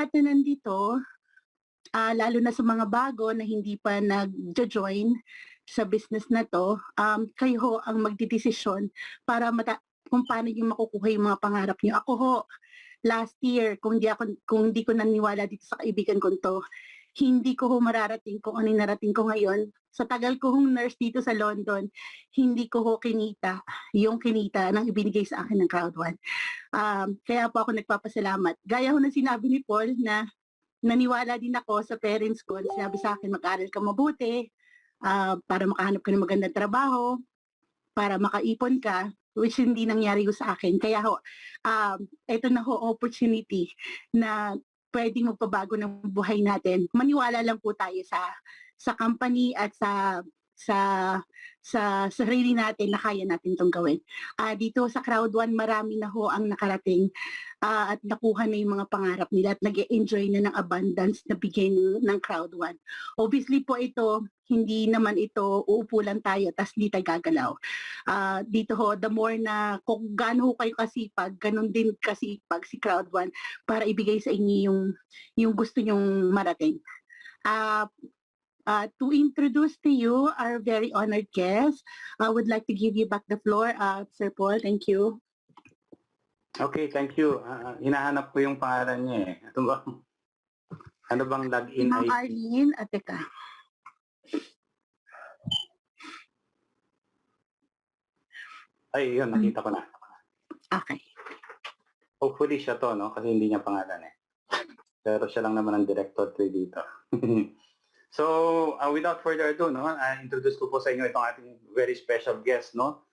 lahat na nandito, lalo na sa mga bago na hindi pa nagjo-join sa business na 'to, kayo ho ang magdedesisyon para kung paano niyo makukuha yung mga pangarap niyo. Ako ho, last year kung di ko naniwala dito sa kaibigan kong 'to, hindi ko ho mararating kung ano yung narating ko ngayon. Sa tagal ko hong nurse dito sa London, hindi ko ho kinita yung kinita ng ibinigay sa akin ng Crowd One. Kaya po ako nagpapasalamat. Gaya ho ng sinabi ni Paul na naniwala din ako sa parents ko. Sinabi sa akin, mag-aral ka mabuti, para makahanap ka ng magandang trabaho, para makaipon ka, which hindi nangyari ho sa akin. Kaya ho, ito na ho opportunity na pwedeng magpabago ng buhay natin. Maniwala lang po tayo sa company at sa sa sarili natin na kaya natin 'tong gawin. Dito sa Crowd One, marami na ho ang nakarating, at nakuha na yung mga pangarap nila at nag-e-enjoy na ng abundance na bigay ng Crowd One. Obviously po ito, hindi naman ito uupo lang tayo tas di tayo gagalaw. Dito ho, the more na kung gaano ho kayo kasipag, ganun din kasipag si Crowd One para ibigay sa inyo yung gusto nyong marating. To introduce to you our very honored guest, I would like to give you back the floor, Sir Paul. Thank you. Okay, thank you. Hinahanap ko yung pangalan niya eh. Ano bang login Ma'am ID? Arlene, teka. Ay, yun, nakita ko na. Okay. Hopefully siya to, no? Kasi hindi niya pangalan eh. Pero siya lang naman ang director dito. So, without further ado, no, introduce ko po sa inyo itong ating very special guest, no?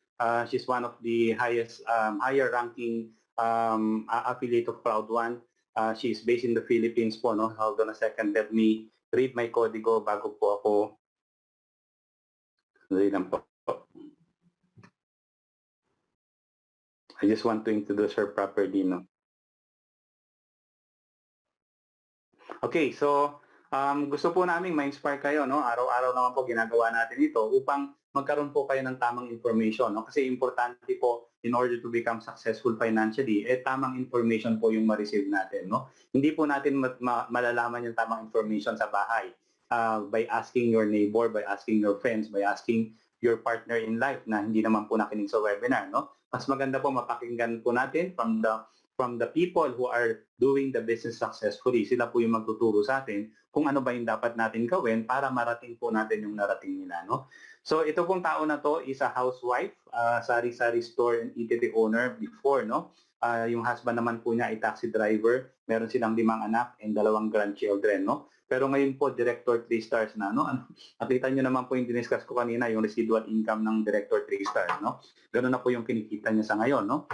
She's one of the higher ranking affiliate of Crowd One. She's based in the Philippines po, no? Hold on a second, let me read my kodigo bago po ako. Dali lang po. I just want to introduce her properly, no? Okay, so gusto po namin ma-inspire kayo, no? Araw-araw naman po ginagawa natin ito upang magkaroon po kayo ng tamang information, no? Kasi importante po in order to become successful financially, tamang information po yung ma-receive natin, no? Hindi po natin malalaman yung tamang information sa bahay by asking your neighbor, by asking your friends, by asking your partner in life na hindi naman po nakinig sa webinar, no? Mas maganda po mapakinggan po natin from the people who are doing the business successfully. Sila po yung magtuturo sa atin kung ano ba yung dapat natin gawin para marating po natin yung narating nila, no? So ito pong tao na to is a housewife, sari-sari store and eatery owner before, no? Yung husband naman po niya ay taxi driver. Meron silang 5 anak and 2 grandchildren, no? Pero ngayon po, Director 3 stars na, no? Nakita nyo naman po yung diniscuss ko kanina, yung residual income ng Director 3 stars, no? Ganun na po yung kinikita niya sa ngayon, no?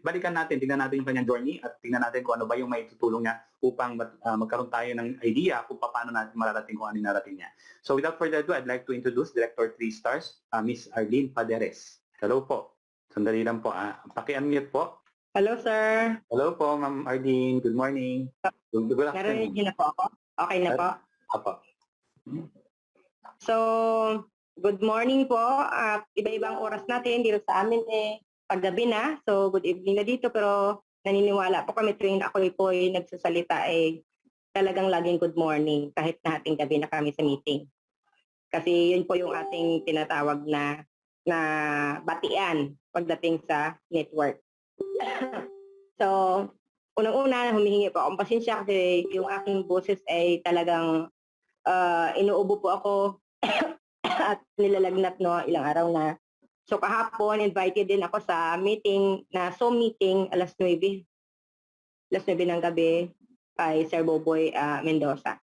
Balikan natin, tingnan natin yung kanyang journey at tingnan natin kung ano ba yung maitutulong niya upang magkaroon tayo ng idea kung paano natin mararating kung ano yung narating niya. So without further ado, I'd like to introduce Director 3 stars, Miss Arlene Paderes. Hello po. Sandali lang po. Paki-unmute po. Hello, sir. Hello po, Ma'am Arlene. Good morning. Good afternoon. Narinig na po ako? Okay na po? Apo. So, good morning po. At iba-ibang oras natin dito sa amin paggabi na. So, good evening na dito. Pero naniniwala po kami tuwing ako po nagsasalita talagang laging good morning kahit na ating gabi na kami sa meeting. Kasi yun po yung ating tinatawag na batian pagdating sa network. So, unang-una, humihingi po akong pasensya kasi yung aking boses ay talagang inuubo po ako at nilalagnat ilang araw na. So, kahapon, invited din ako sa meeting, na Zoom meeting, alas 9 ng gabi kay Sir Boboy Mendoza.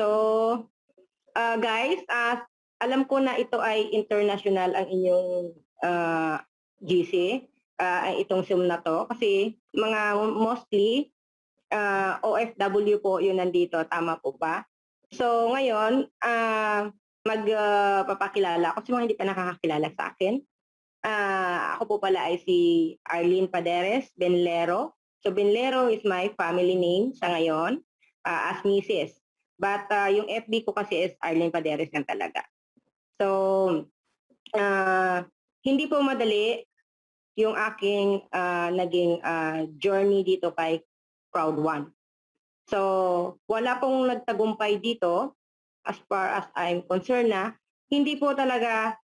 So, guys, alam ko na ito ay international ang inyong GC, itong Zoom na to kasi mga mostly OFW po yun nandito, tama po ba? So ngayon, magpapakilala ako sa mga hindi pa nakakakilala sa akin. Ako po pala ay si Arlene Paderes Benlero. So Benlero is my family name sa ngayon as Mrs. But yung FB ko kasi is Arlene Paderes lang talaga. So hindi po madali yung aking naging journey dito kay Crowd One. So, wala pong nagtagumpay dito as far as I'm concerned na hindi po talaga,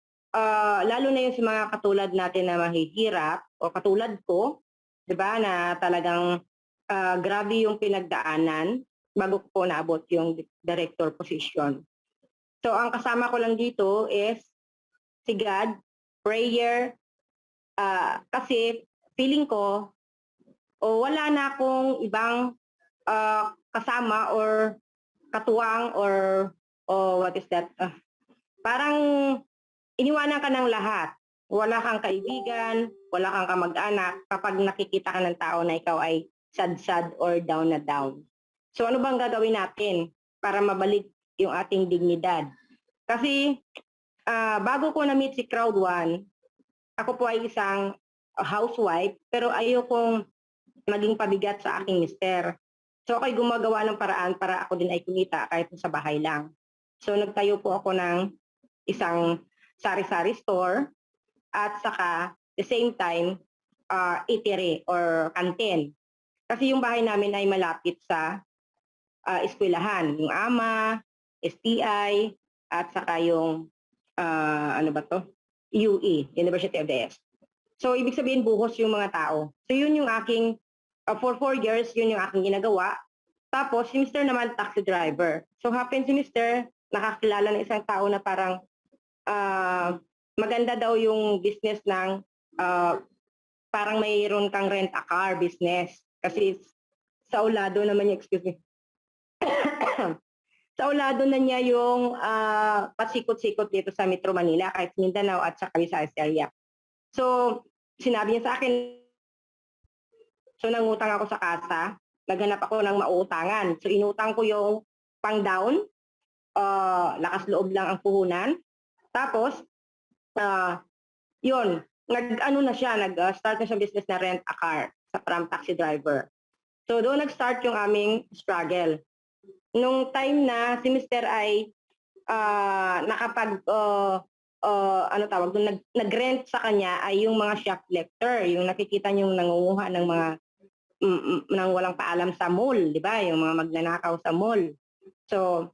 lalo na yung sa mga katulad natin na mahihirap o katulad ko, 'di ba, na talagang grabe yung pinagdaanan bago ko po naabot yung director position. So, ang kasama ko lang dito is si God, prayer, kasi feeling ko o wala na akong ibang kasama or katuwang or what is that? Parang iniwanan ka ng lahat. Wala kang kaibigan, wala kang kamag-anak kapag nakikita ka ng tao na ikaw ay sad-sad or down na down. So ano bang gagawin natin para mabalik yung ating dignidad? Kasi bago ko na-meet si Crowd One, ako po ay isang housewife pero ayokong maging pabigat sa aking mister. So ako'y gumagawa ng paraan para ako din ay kumita kahit sa bahay lang. So nagtayo po ako ng isang sari-sari store at saka the same time eatery or canteen. Kasi yung bahay namin ay malapit sa eskwelahan, yung AMA, STI, at saka yung ano ba to? UE, University of the East. So ibig sabihin buhos yung mga tao. So yun yung aking for 4 years, yun yung aking ginagawa. Tapos, si Mr. naman, taxi driver. So, happen si Mr. nakakilala ng isang tao na parang maganda daw yung business ng parang mayroon kang rent-a-car business. Kasi sa ulado naman niya, excuse me. Sa ulado na niya yung pasikot-sikot dito sa Metro Manila, kahit Mindanao at sa Visayas area. So, sinabi niya sa akin, so nangutang ako sa kasa, naghanap ako ng mauutangan. So inutang ko yung pang down, lakas loob lang ang puhunan. Tapos, yun, nag-start na siya business na rent a car sa from taxi driver. So doon nag-start yung aming struggle. Nung time na si Mr. ay nakapag nag-rent sa kanya ay yung mga shoplifter, yung nakikita niyong nangunguha ng mga nang walang paalam sa mall, di ba? Yung mga magnanakaw sa mall. So,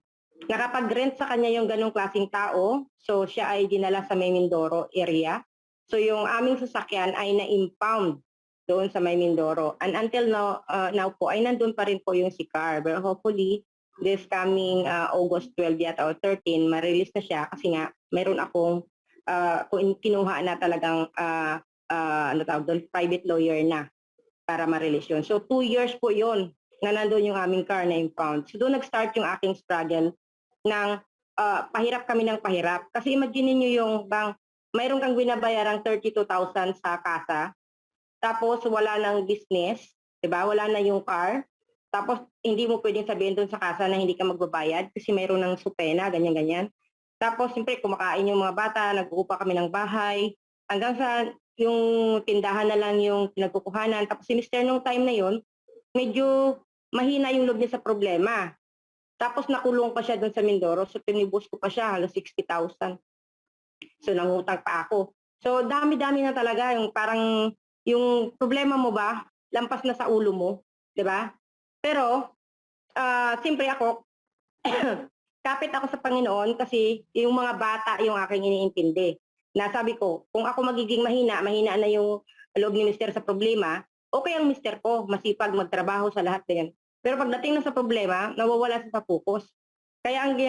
nakapag-rent sa kanya yung ganong klaseng tao. So, siya ay dinala sa May Mindoro area. So, yung aming sasakyan ay na-impound doon sa May Mindoro. And until now po, ay nandun pa rin po yung si car. But hopefully, this coming August 12 yata o 13, ma-release na siya kasi nga, meron akong kinuha na talagang private lawyer na para ma-release yun. So 2 years po yun na nandun yung aming car na impound. So doon nag-start yung aking struggle ng pahirap kami ng pahirap. Kasi imagine niyo yung mayroon kang binabayarang 32,000 sa kasa, tapos wala nang business, diba? Wala na yung car. Tapos hindi mo pwedeng sabihin doon sa kasa na hindi ka magbabayad kasi mayroon ng supena, ganyan-ganyan. Tapos siyempre kumakain yung mga bata, nag-uupa kami ng bahay, hanggang sa yung tindahan na lang yung pinagkukuhanan. Tapos si Mr. nung time na yon, medyo mahina yung loob niya sa problema. Tapos nakulong pa siya doon sa Mindoro, so tinibus ko pa siya, halos 60,000. So nangutang pa ako. So dami-dami na talaga, yung parang yung problema mo ba, lampas na sa ulo mo, di ba? Pero, siyempre ako, kapit ako sa Panginoon kasi yung mga bata yung aking iniintindi. Nasabi ko, kung ako magiging mahina na yung loob ni Mr. sa problema, okay ang Mr. ko, masipag magtrabaho sa lahat na yan. Pero pagdating na sa problema, nawawala sa focus. Kaya ang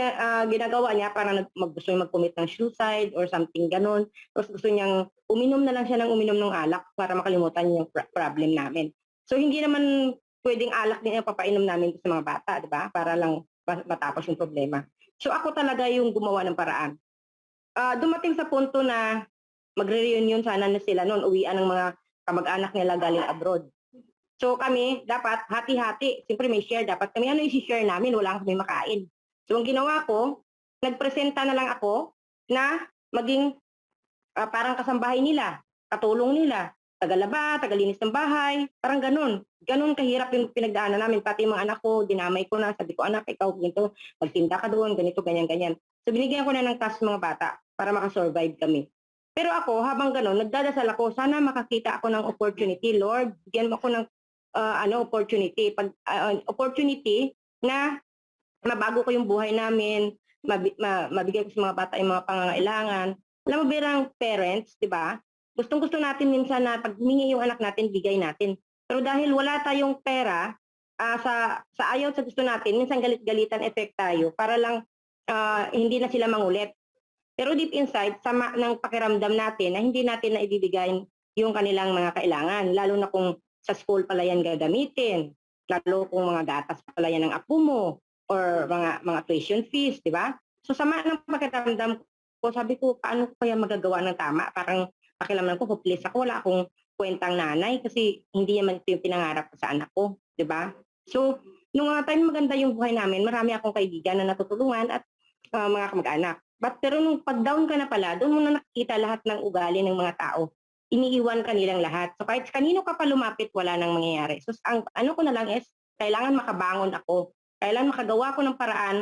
ginagawa niya, parang gusto niya mag-commit ng suicide or something ganon. Tapos gusto niyang uminom na lang siya ng uminom ng alak para makalimutan yung problem namin. So hindi naman pwedeng alak din ang papainom namin sa mga bata, di ba? Para lang matapos yung problema. So ako talaga yung gumawa ng paraan. Dumating sa punto na magre-reunion sana na sila noon, uwian ng mga kamag-anak nila galing abroad. So kami, dapat hati-hati. Siyempre may share, dapat kami. Ano i-share namin? Wala kami makain. So ang ginawa ko, nagpresenta na lang ako na maging parang kasambahay nila, katulong nila, tagalaba, tagalinis ng bahay, parang ganun. Ganun kahirap yung pinagdaanan namin. Pati yung mga anak ko, dinamay ko na, sabi ko, anak, ikaw ganito, magtinda ka doon, ganito, ganyan-ganyan. So binigyan ko na ng task mga bata para makasurvive kami. Pero ako, habang ganun, nagdadasal ako, sana makakita ako ng opportunity. Lord, bigyan mo ako ng opportunity na mabago ko yung buhay namin, mabigay ko sa mga bata yung mga pangangailangan. Alam mo, bilang parents, di ba? Gustong-gusto natin minsan na pag humingi yung anak natin, bigay natin. Pero dahil wala tayong pera, sa ayaw sa gusto natin, minsan galit-galitan effect tayo para lang hindi na sila mangulit. Pero deep inside, sama ng pakiramdam natin na hindi natin na ibibigay yung kanilang mga kailangan. Lalo na kung sa school pala yan gagamitin. Lalo kung mga gatas pala yan ng apo mo or mga tuition fees, di ba? So sama ng pakiramdam ko, sabi ko, paano ko kaya magagawa ng tama? Parang pakiramdam ko, hopeless ako, wala akong kwentang nanay kasi hindi naman ito yung pinangarap ko sa anak ko, di ba? So, nung time maganda yung buhay namin, marami akong kaibigan na natutulungan at mga kamag-anak. Pero nung pag-down ka na pala, doon mo na nakikita lahat ng ugali ng mga tao. Iniiwan ka nilang lahat. So kahit kanino ka pa lumapit, wala nang mangyayari. So ang ano ko na lang is, kailangan makabangon ako. Kailangan makagawa ko ng paraan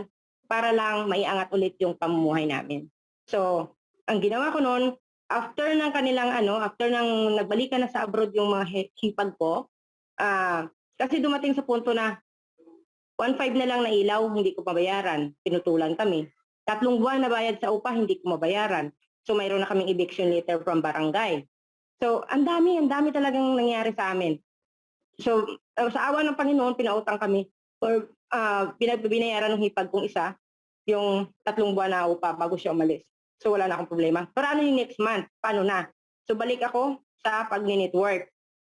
para lang maiangat ulit yung pamumuhay namin. So, ang ginawa ko noon, after ng kanilang after ng nagbalikan na sa abroad yung mga hipag ko, kasi dumating sa punto na 1.5 na lang na ilaw, hindi ko mabayaran. Pinutulan kami. 3 buwan na bayad sa upa, hindi ko mabayaran. So mayroon na kaming eviction letter from barangay. So ang dami talagang nangyari sa amin. So sa awa ng Panginoon, pinautang kami or binayaran ng hipag kong isa, yung 3 buwan na upa bago siya umalis. So wala na akong problema. Pero ano yung next month? Paano na? So balik ako sa pag-network.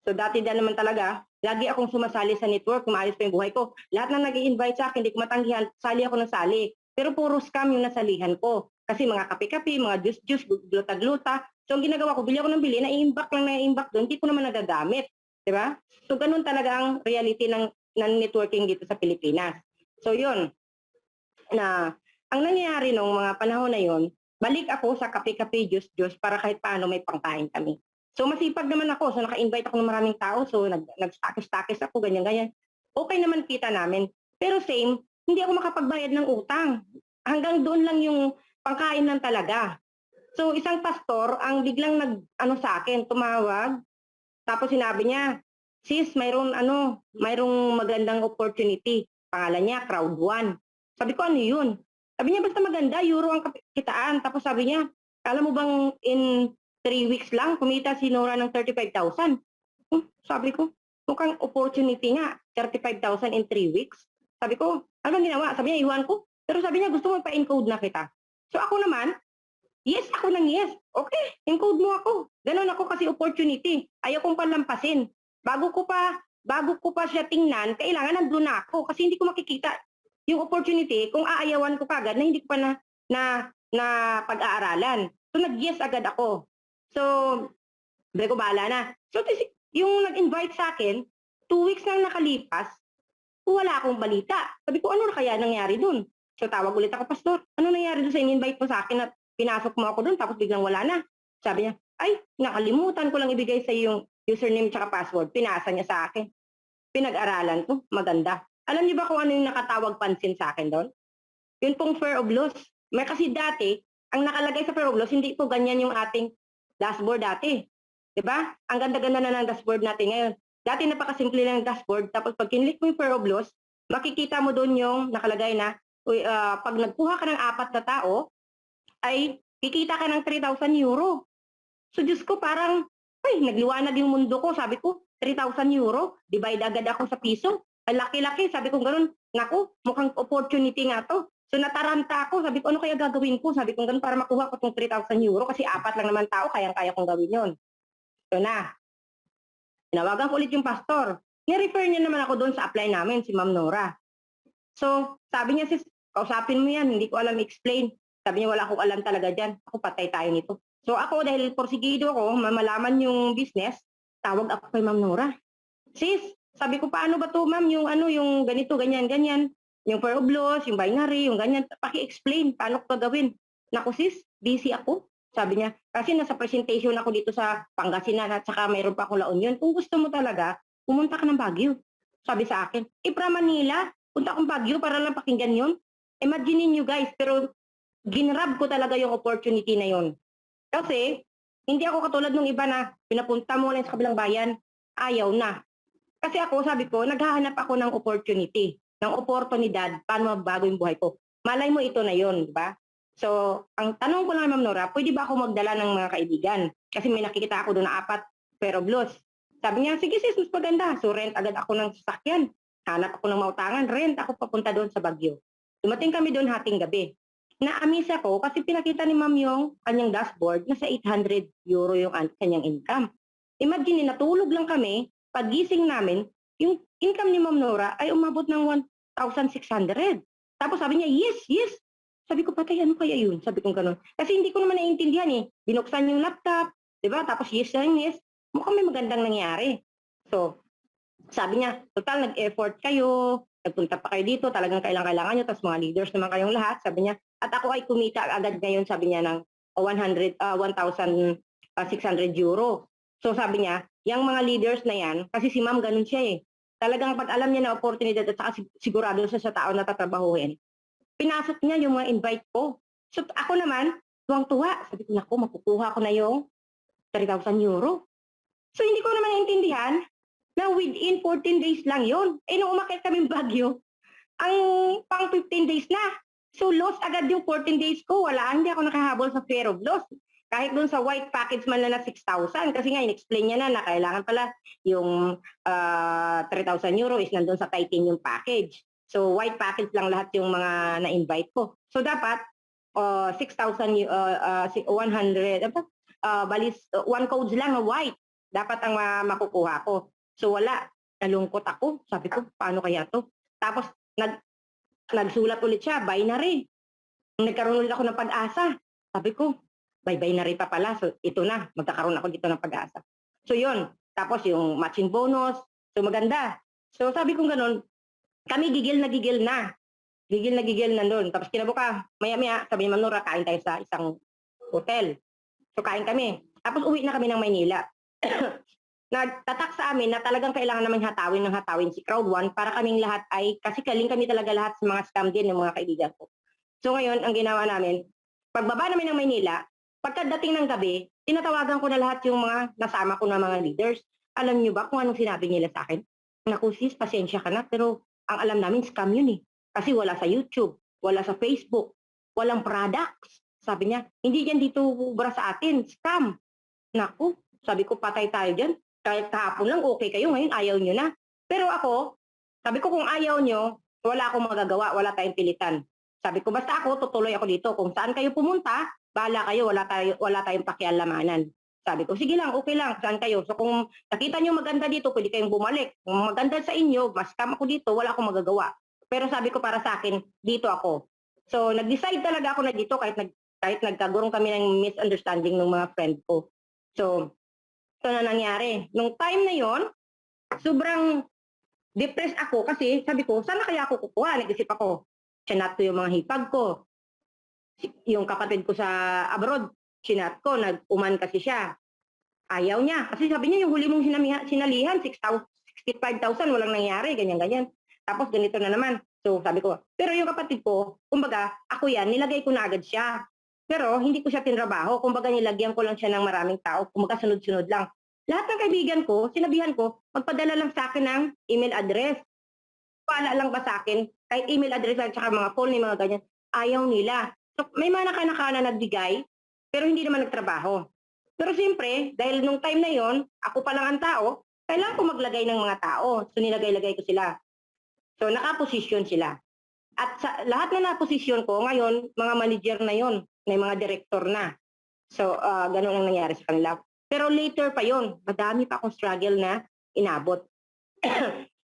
So dati naman talaga, lagi akong sumasali sa network, umaayos pa yung buhay ko. Lahat na nag-i-invite sa akin, hindi ko matanggihan, sali ako ng sali. Pero puro scam yung nasalihan ko. Kasi mga kape-kape, mga juice-juice, gluta-gluta. So ang ginagawa ko, bili ako ng bili, na-imbak doon, hindi ko naman nagagamit. Diba? So ganun talaga ang reality ng networking dito sa Pilipinas. So yun, na ang nangyayari nung mga panahon na yun, balik ako sa kape-kape, juice-juice para kahit paano may pangkain kami. So masipag naman ako, so naka-invite ako ng maraming tao, so nag-stakis ako, ganyan-ganyan. Okay naman kita namin. Pero same, hindi ako makapagbayad ng utang. Hanggang doon lang yung pangkain lang talaga. So isang pastor ang biglang sa akin, tumawag. Tapos sinabi niya, sis, mayroong magandang opportunity. Pangalan niya, Crowd One. Sabi ko, ano yun? Sabi niya, basta maganda, euro ang kitaan. Tapos sabi niya, alam mo bang in 3 weeks lang, kumita si Nora ng 35,000. Sabi ko, mukhang opportunity nga, 35,000 in 3 weeks. Sabi ko, ano bang ginawa? Sabi niya, iwan ko. Pero sabi niya, gusto mo pa-encode na kita. So ako naman, yes, ako nang yes. Okay, encode mo ako. Ganon ako kasi opportunity. Ayaw kong palampasin. Bago ko pa siya tingnan, kailangan nandun na ako kasi hindi ko makikita yung opportunity kung aayawan ko kagad na hindi ko pa na pag-aaralan. So nag-yes agad ako. So, sabi ko, bahala na. So, yung nag-invite sa akin, 2 weeks nang nakalipas, wala akong balita. Sabi ko, ano na kaya nangyari dun? So, tawag ulit ako, Pastor, ano nangyari dun sa in-invite mo sa akin at pinasok mo ako dun tapos biglang wala na? Sabi niya, ay, nakalimutan ko lang ibigay sa yung username tsaka password. Pinasa niya sa akin. Pinag-aralan ko, maganda. Alam niyo ba kung ano yung nakatawag pansin sa akin doon? Yun pong fear of loss. May kasi dati, ang nakalagay sa fear of loss, hindi po ganyan yung ating dashboard dati. Diba? Ang ganda-ganda na ng dashboard natin ngayon. Dati napakasimple lang ng dashboard. Tapos pag kinlik mo yung fear of loss, makikita mo doon yung nakalagay na pag nagkuha ka ng 4 na tao, ay kikita ka ng 3,000 euro. So Diyos ko, parang, ay, nagliwanag yung mundo ko. Sabi ko, 3,000 euro, divide agad ako sa piso. Ang laki-laki, sabi ko gano'n, naku, mukhang opportunity nga to. So nataranta ako, sabi ko, ano kaya gagawin ko? Sabi ko gano'n, para makuha ko tong 3,000 euro kasi 4 lang naman tao, kayang-kaya kong gawin yon. So na, tinawagan ko ulit yung pastor. Ni-refer niya naman ako doon sa apply namin, si Ma'am Nora. So, sabi niya, sis, kausapin mo yan, hindi ko alam explain. Sabi niya, wala akong alam talaga dyan. Ako, patay tayo nito. So ako, dahil porsigido ako, malaman yung business, tawag ako kay Ma'am Nora. Sis, sabi ko, paano ba to, ma'am? Yung ganito, ganyan, ganyan. Yung fear of loss, yung binary, yung ganyan. Paki-explain, paano ko gagawin? Naku sis, busy ako. Sabi niya, kasi nasa presentation ako dito sa Pangasinan at saka mayroon pa akong La Union. Kung gusto mo talaga, pumunta ka ng Baguio. Sabi sa akin, from Manila, punta akong Baguio para lang pakinggan yun. Imagine niyo guys, pero ginrab ko talaga yung opportunity na yun. Kasi, hindi ako katulad ng iba na pinapunta mo lang sa kabilang bayan, ayaw na. Kasi ako, sabi ko, naghahanap ako ng opportunity, ng oportunidad, paano mabago yung buhay ko. Malay mo ito na yon, di ba? So, ang tanong ko lang, Ma'am Nora, pwede ba ako magdala ng mga kaibigan? Kasi may nakikita ako doon na 4 pair of loss. Sabi niya, sige sis, mas maganda. So, rent agad ako ng sasakyan. Hanap ako ng mautangan, rent ako papunta doon sa Baguio. Dumating kami doon hating gabi. Na-amaze ako kasi pinakita ni Ma'am yung kanyang dashboard na sa 800 euro yung kanyang income. Imagine, natulog lang kami, pagising namin, yung income ni Ma'am Nora ay umabot ng 1,600. Tapos sabi niya, yes. Sabi ko, patay, ano kaya yun? Sabi ko gano'n. Kasi hindi ko naman naiintindihan eh. Binuksan yung laptop, di ba? Tapos yes. Mukhang may magandang nangyari. So, sabi niya, total, nag-effort kayo, nagpunta pa kayo dito, talagang kailangan nyo, tapos mga leaders naman kayong lahat. Sabi niya, at ako ay kumita agad ngayon, sabi niya, ng 1,600 euro. So sabi niya, yung mga leaders na yan, kasi si ma'am ganun siya eh. Talagang pag alam niya na oportunidad at saka sigurado siya sa tao na tatrabahuhin, pinasok niya yung mga invite ko. So ako naman, tuwang-tuwa. Sabi ko, naku, makukuha ko na yung 3,000 euro. So hindi ko naman naintindihan na within 14 days lang yon. Eh nung umakyat kaming Baguio, ang pang 15 days na. So lost agad yung 14 days ko. Hindi ako nakahabol sa fear of loss. Kahit dun sa white package man na 6,000. Kasi nga, in-explain niya na kailangan pala yung 3,000 euro is nandun sa titanium package. So white package lang lahat yung mga na-invite ko. So dapat 6,100, balis, one codes lang na white. Dapat ang makukuha ko. So wala. Nalungkot ako. Sabi ko, paano kaya to? Tapos nagsulat ulit siya, binary. Nagkaroon ulit ako ng pag-asa. Sabi ko, binary pa pala. So ito na, magkakaroon ako dito ng pag-asa. So yun. Tapos yung matching bonus. So maganda. So sabi ko ganun, kami gigil na. Gigil na doon. Tapos kinabuka, maya-maya, sabi ni Ma'am Nora, kain tayo sa isang hotel. So kain kami. Tapos uwi na kami ng Maynila. Nagtatak sa amin na talagang kailangan naman hatawin si Crowd One para kaming lahat ay, kasi kaling kami talaga lahat sa mga scam din ng mga kaibigan ko. So ngayon, ang ginawa namin, pagbaba namin ng Maynila, pagkadating ng gabi, tinatawagan ko na lahat yung mga nasama ko na mga leaders. Alam niyo ba kung anong sinabi nila sa akin? Naku sis, pasensya ka na, pero ang alam namin scam yun eh. Kasi wala sa YouTube, wala sa Facebook, walang products. Sabi niya, hindi yan dito ubra sa atin, scam. Naku, sabi ko patay tayo dyan. Kahit kahapon lang, okay kayo. Ngayon, ayaw nyo na. Pero ako, sabi ko kung ayaw nyo, wala akong magagawa, wala tayong pilitan. Sabi ko, basta ako, tutuloy ako dito. Kung saan kayo pumunta, bahala kayo, wala tayong pakialamanan. Sabi ko, sige lang, okay lang, saan kayo? So kung nakita nyo maganda dito, pwede kayong bumalik. Kung maganda sa inyo, mas scam ako dito, wala akong magagawa. Pero sabi ko para sa akin, dito ako. So nag-decide talaga ako na dito kahit nagkagurong kami ng misunderstanding ng mga friend ko. So, ito na nangyari. Nung time na yon, sobrang depressed ako kasi sabi ko, saan na kaya ako kukuha? Nag-isip ako, chinat ko yung mga hipag ko. Yung kapatid ko sa abroad, chinat ko, nag-uman kasi siya. Ayaw niya. Kasi sabi niya, yung huli mong sinalihan, 65,000, walang nangyari, ganyan-ganyan. Tapos ganito na naman. So sabi ko, pero yung kapatid ko, kumbaga, ako yan, nilagay ko na agad siya. Pero hindi ko siya tinrabaho. Kumbaga nilagyan ko lang siya ng maraming tao. Kumbaga sunod-sunod lang. Lahat ng kaibigan ko, sinabihan ko, magpadala lang sa akin ng email address. Pala lang ba sa akin, kahit email address at saka mga phone ni mga ganyan, ayaw nila. So, may mga naka na nagbigay, pero hindi naman nagtrabaho. Pero siyempre, dahil nung time na yon, ako pa lang ang tao, kailangan ko maglagay ng mga tao. So nilagay-lagay ko sila. So nakaposisyon sila. At sa lahat na naposisyon ko, ngayon, mga manager na yon, may mga director na. So, ganun ang nangyari sa kanila. Pero later pa yon, madami pa akong struggle na inabot.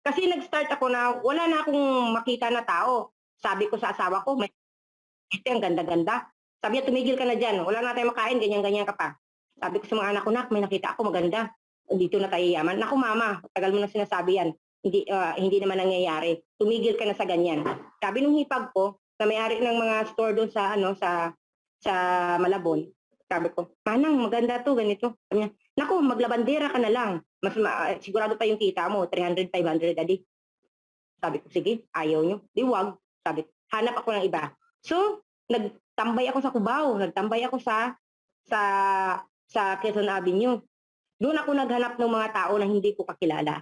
Kasi nag-start ako na wala na akong makita na tao. Sabi ko sa asawa ko, ito ang ganda-ganda. Sabi niya, tumigil ka na dyan. Wala na tayong makain, ganyan-ganyan ka pa. Sabi ko sa mga anak ko, nak, may nakita ako maganda. Dito na tayo yaman. Naku mama, tagal mo na sinasabi yan. Hindi naman nangyayari. Tumigil ka na sa ganyan. Sabi nung hipag ko, na may-ari ng mga store doon sa Malabon, sabi ko, manang maganda to, ganito. Sabi niya, naku, maglabandera ka na lang. Sigurado pa yung kita mo, 300, 500 a day. Sabi ko, sige, ayaw nyo. Di wag. Sabi ko, hanap ako ng iba. So, nagtambay ako sa Cubao, nagtambay ako sa Quezon Avenue. Doon ako naghanap ng mga tao na hindi ko kakilala.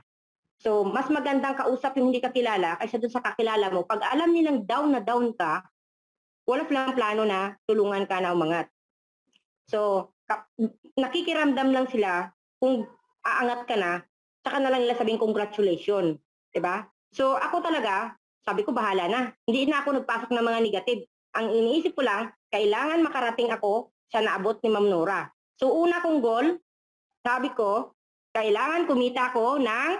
So, mas magandang kausap yung hindi kakilala kaysa dun sa kakilala mo. Pag alam nilang down na down ka, wala silang plano na tulungan ka na umangat. So, nakikiramdam lang sila kung aangat ka na, saka na lang nila sabing congratulations, 'di ba? So, ako talaga, sabi ko bahala na. Hindi na ako nagpasok ng mga negative. Ang iniisip ko lang, kailangan makarating ako sa naabot ni Ma'am Nora. So, una kong goal, sabi ko, kailangan kumita ako ng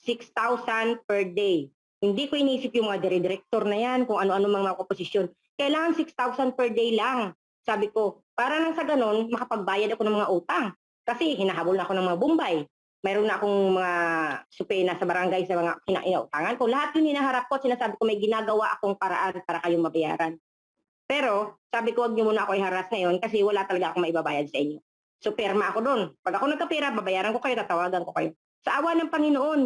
6,000 per day. Hindi ko inisip yung mga director na yan, kung ano-ano mga posisyon. Kailangan 6,000 per day lang. Sabi ko, para nang sa ganun, makapagbayad ako ng mga utang. Kasi hinahabol na ako ng mga Bombay. Mayroon na akong mga supena sa barangay sa mga inautangan ko. Lahat yun hinaharap ko, sinasabi ko may ginagawa akong paraan para kayong mabayaran. Pero sabi ko, wag niyo muna ako i-harass ngayon kasi wala talaga akong maibabayad sa inyo. So perma ako doon. Pag ako nagkapira, babayaran ko kayo, tatawagan ko kayo. Sa awa ng Panginoon,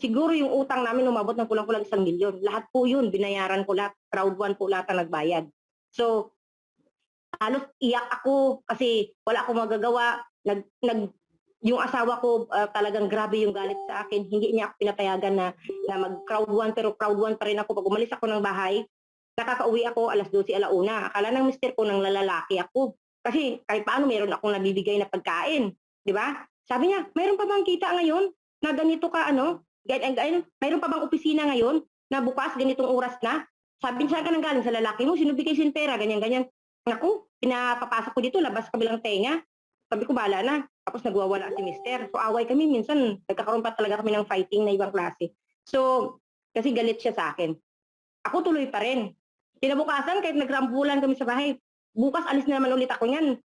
siguro yung utang namin umabot ng kulang-kulang 1,000,000. Lahat po yun, binayaran ko lahat. Crowd one po lahat ang nagbayad. So, halos iyak ako kasi wala akong magagawa. Yung asawa ko talagang grabe yung galit sa akin. Hindi niya ako pinapayagan na mag-crowd one, pero crowd one pa rin ako. Pag umalis ako ng bahay, nakakauwi ako alas 12, alauna. Akala ng mister ko nang lalaki ako. Kasi kahit paano meron akong nabibigay na pagkain. Di ba? Sabi niya, mayroon pa bang kita ngayon na ganito ka mayroon pa bang opisina ngayon na bukas ganitong oras na? Sabi niya, saan ka nang galing sa lalaki mo? Sino bigay sin pera? Ganyan-ganyan. Naku, pinapapasok ko dito, labas kabilang tenga. Sabi ko, bahala na. Tapos nagwawala si mister. So away kami, minsan nagkakaroon pa talaga kami ng fighting na ibang klase. So, kasi galit siya sa akin. Ako tuloy pa rin. Kinabukasan, kahit nagrambulan kami sa bahay, bukas alis na naman ulit ako niyan.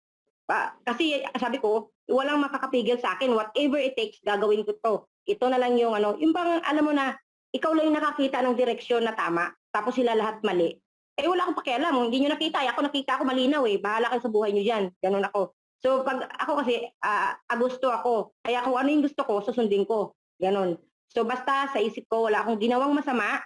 Kasi sabi ko, walang makakapigil sa akin. Whatever it takes, gagawin ko to. Ito na lang yung yung bang alam mo na, ikaw lang yung nakakita ng direksyon na tama, tapos sila lahat mali. Eh wala akong pakialam, hindi nyo nakita. Ako nakita ako malinaw bahala kayo sa buhay nyo dyan. Ganun ako. So pag ako kasi, Agosto ako. Kaya kung ano yung gusto ko, susundin ko. Ganun. So basta sa isip ko, wala akong ginawang masama.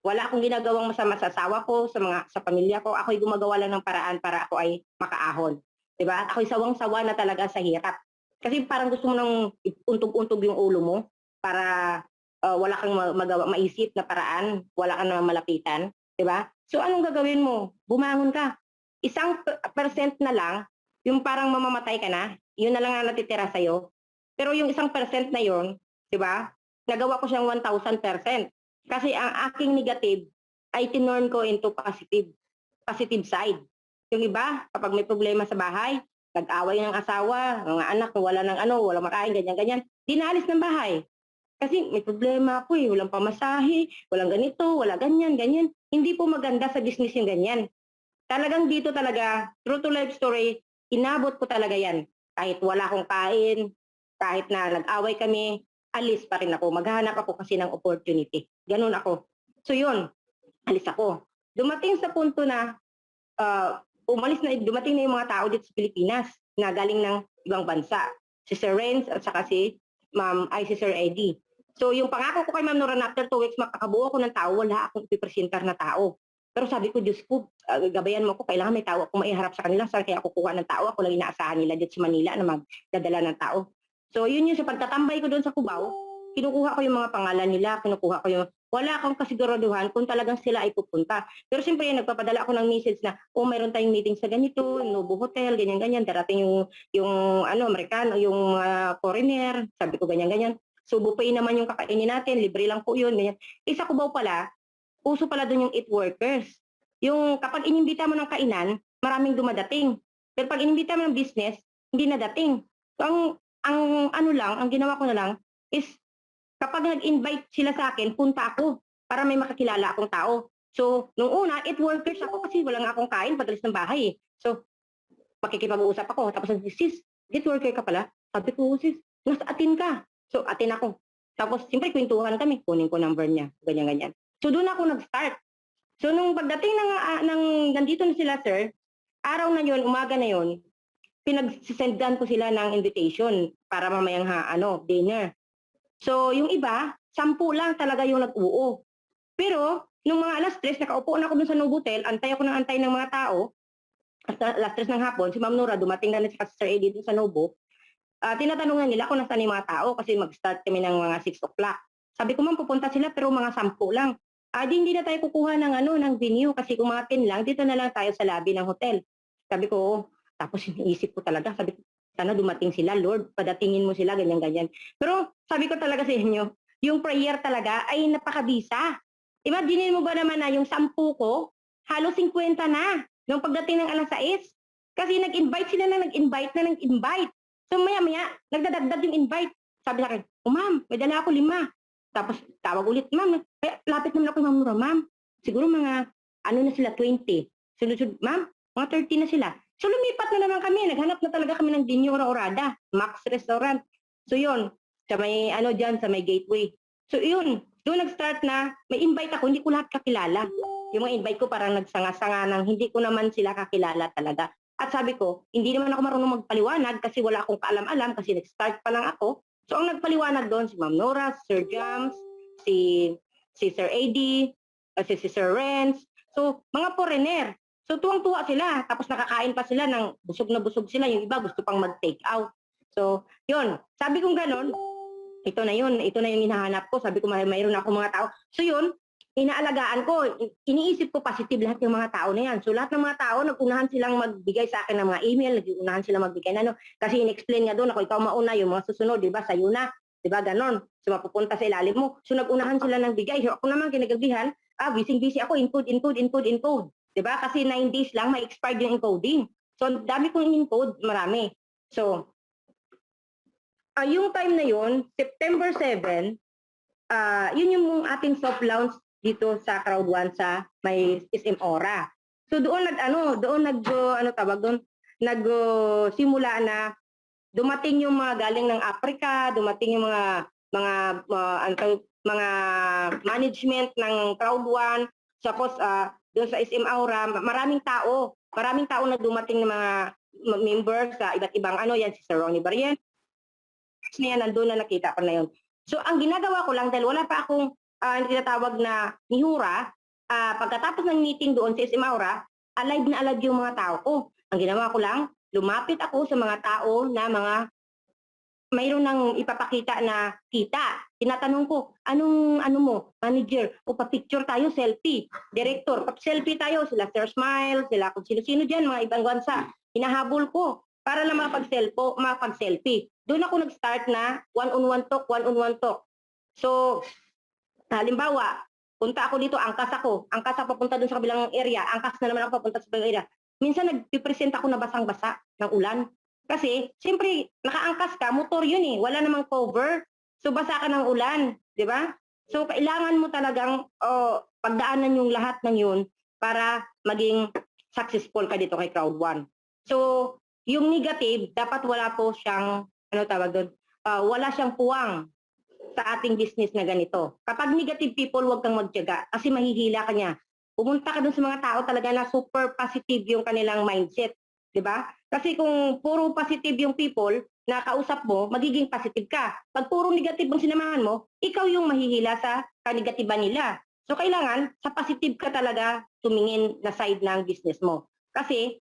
Wala akong ginagawang masama sa asawa ko, sa pamilya ko. Ako'y gumagawa lang ng paraan para ako ay makaahon. Diba? Ako'y sawang-sawa na talaga sa hirap. Kasi parang gusto mo nang untog-untog yung ulo mo para wala kang maisip na paraan, wala kang na malapitan. Diba? So anong gagawin mo? Bumangon ka. 1% na lang, yung parang mamamatay ka na, yun na lang ang natitira sa'yo. Pero yung 1% na yun, diba? Nagawa ko siyang 1,000%. Kasi ang aking negative ay tinorn ko into positive side. Yung iba, kapag may problema sa bahay, nag-away ng asawa, mga anak, wala ng walang makain, ganyan-ganyan, dinaalis ng bahay. Kasi may problema ako walang pamasahe, walang ganito, wala ganyan. Hindi po maganda sa business yung ganyan. Talagang dito talaga, true to life story, inabot ko talaga yan. Kahit wala akong kain, kahit na nag-away kami, alis pa rin ako. Maghahanap ako kasi ng opportunity. Ganun ako. So yun, alis ako. Dumating sa punto na dumating na yung mga tao dito sa Pilipinas na galing ng ibang bansa. Si Sir Renz at saka si Sir Eddie. So yung pangako ko kay Ma'am Nora na after 2 weeks makakabuo ako ng tao, wala akong ipipresentar na tao. Pero sabi ko, Diyos ko, gabayan mo ko, kailangan may tao ako maiharap sa kanila. Saan kaya ako kuha ng tao? Ako lang inaasahan nila dito sa Manila na magdadala ng tao. So yun yung sa pagtatambay ko doon sa Cubao, kinukuha ko yung mga pangalan nila, wala akong kasiguraduhan kung talagang sila ay pupunta. Pero siyempre nagpapadala ako ng message na, mayroon tayong meeting sa ganito, Nobu Hotel, ganyan-ganyan, darating yung Amerikano, yung foreigner, sabi ko ganyan-ganyan. So buffet naman yung kakainin natin, libre lang po yun, ganyan. Sa Cubao pala, uso pala doon yung eat workers. Yung kapag inimbita mo ng kainan, maraming dumadating. Pero pag inimbita mo ng business, hindi na dating. So ang ginawa ko na lang is kapag nag-invite sila sa akin, punta ako para may makakilala akong tao. So, nung una, eat workers ako kasi wala nga akong kain pag-alis ng bahay. So, makikipag-uusap ako. Tapos, sis, eat worker ka pala? Sabi ko, sis, nasa atin ka. So, atin ako. Tapos, siyempre, kwentuhan kami. Kunin ko number niya. Ganyan-ganyan. So, doon ako nag-start. So, nung pagdating nandito na sila, sir, araw na yon, umaga na yon, pinagsisendan ko sila ng invitation para mamayang dinner. So, yung iba, 10 lang talaga yung nag-uo. Pero, nung mga alas 3, nakaupo na ako dun sa Novotel, antay ako ng antay ng mga tao. At alas 3 ng hapon, si Ma'am Nora, dumating na si Sir Eddie dun sa Novo. Tinatanungan nila kung nasaan yung mga tao kasi mag-start kami ng mga 6 o'clock. Sabi ko, ma'am, pupunta sila pero mga 10 lang. Hindi na tayo kukuha ng ng venue kasi kung mga 10 lang, dito na lang tayo sa lobby ng hotel. Sabi ko, "Oh." Tapos iniisip ko talaga, sabi ko, sana dumating sila, Lord, padatingin mo sila, ganyan-ganyan. Pero sabi ko talaga sa inyo, yung prayer talaga ay napakabisa. Imagine mo ba naman na yung 10 ko, halos 50 na nung pagdating ng alas 6. Kasi nag-invite sila na nag-invite na nag-invite. So maya-maya, nagdadagdag yung invite. Sabi sa akin, "Oh ma'am, may dala ako 5." Tapos tawag ulit, "Ma'am, lapit naman ako kay Ma'am Nora, ma'am. Siguro mga na sila, 20. Sunod-sunod, ma'am, mga 30 na sila." So lumipat na naman kami, naghanap na talaga kami ng Dinyo Orada, Max Restaurant. So yun, sa may diyan sa may gateway. So yun, doon nag-start na may invite ako, hindi ko lahat kakilala. Yung mga invite ko parang nagsanga-sanga ng hindi ko naman sila kakilala talaga. At sabi ko, hindi naman ako marunong magpaliwanag kasi wala akong kaalam-alam kasi nag-start pa lang ako. So ang nagpaliwanag doon si Ma'am Nora, Sir Jams, si Sir AD, si Sir Renz. So mga foreigner. So tuwang-tuwa sila. Tapos nakakain pa sila ng busog na busog sila. Yung iba gusto pang mag-take out. So yun, sabi kong ganon, ito na yun, ito na yung hinahanap ko. Sabi ko mayroon ako mga tao. So yun, inaalagaan ko, iniisip ko positive lahat ng mga tao na yan. So lahat ng mga tao, nag-unahan silang magbigay sa akin ng mga email, nag-unahan silang magbigay na kasi in-explain nga doon ako, ikaw mauna, yung mga susunod, di ba, sa'yo na, di ba, ganon. So mapupunta sa ilalim mo. So nag-unahan sila ng bigay. So ako naman kinagabihan, busy ako, encode. Di ba? Kasi 9 days lang, may expired yung encoding. So dami kong encode, marami. So, yung time na yun, September 7, yun yung ating soft launch dito sa Crowd 1 sa may SM Aura. So doon simula na dumating yung mga galing ng Africa, dumating yung mga management ng Crowd 1, tapos doon sa SM Aura, maraming tao na dumating ng mga members sa iba't ibang yan si Sir Ronnie Barrien, na yan, nandun na nakita ko na yun. So, ang ginagawa ko lang, dahil wala pa akong tinatawag na nihura, pagkatapos ng meeting doon sa SM Aura, alive na alive yung mga tao ko. Ang ginawa ko lang, lumapit ako sa mga tao na mayroon nang ipapakita na kita. Tinatanong ko, ano mo, manager, o pa-picture tayo, selfie. Director, pa-selfie tayo, sila Sir Smile, sila kung sino-sino dyan, mga ibang bansa. Hinahabol ko para lang makapag-selfie. Doon ako nag-start na one-on-one talk. So, halimbawa, punta ako dito, angkas ako papunta doon sa kabilang area, angkas na naman ako papunta sa kabilang area. Minsan nagpipresent ako na basang-basa ng ulan. Kasi, siyempre, nakaangkas ka, motor yun wala namang cover. So, basa ka ng ulan, di ba? So, kailangan mo talagang pagdaanan yung lahat ng yun para maging successful ka dito kay Crowd 1. So, yung negative, dapat wala po siyang, wala siyang puwang sa ating business na ganito. Kapag negative people, huwag kang magtiyaga kasi mahihila ka niya. Pumunta ka dun sa mga tao talaga na super positive yung kanilang mindset. Di ba? Kasi kung puro positive yung people na kausap mo, magiging positive ka. Pag puro negative ang sinamahan mo, ikaw yung mahihila sa kanegatiban nila. So kailangan, sa positive ka talaga tumingin na side ng business mo. Kasi,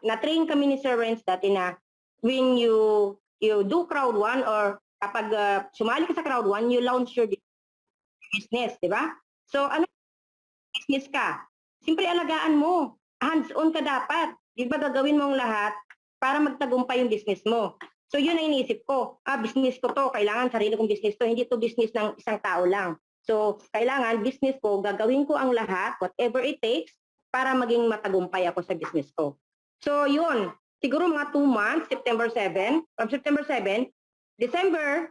na-train kami ni Sir Renz dati na when you do Crowd 1 or kapag sumali ka sa Crowd 1, you launch your business, di ba? So, business ka? Siyempre, alagaan mo. Hands-on ka dapat. Di ba gagawin mo ang lahat para magtagumpay yung business mo? So, yun ang iniisip ko. Business ko to. Kailangan sarili kong business to. Hindi to business ng isang tao lang. So, kailangan business ko, gagawin ko ang lahat, whatever it takes, para maging matagumpay ako sa business ko. So, yun. Siguro mga 2 months, September 7. From September 7, December,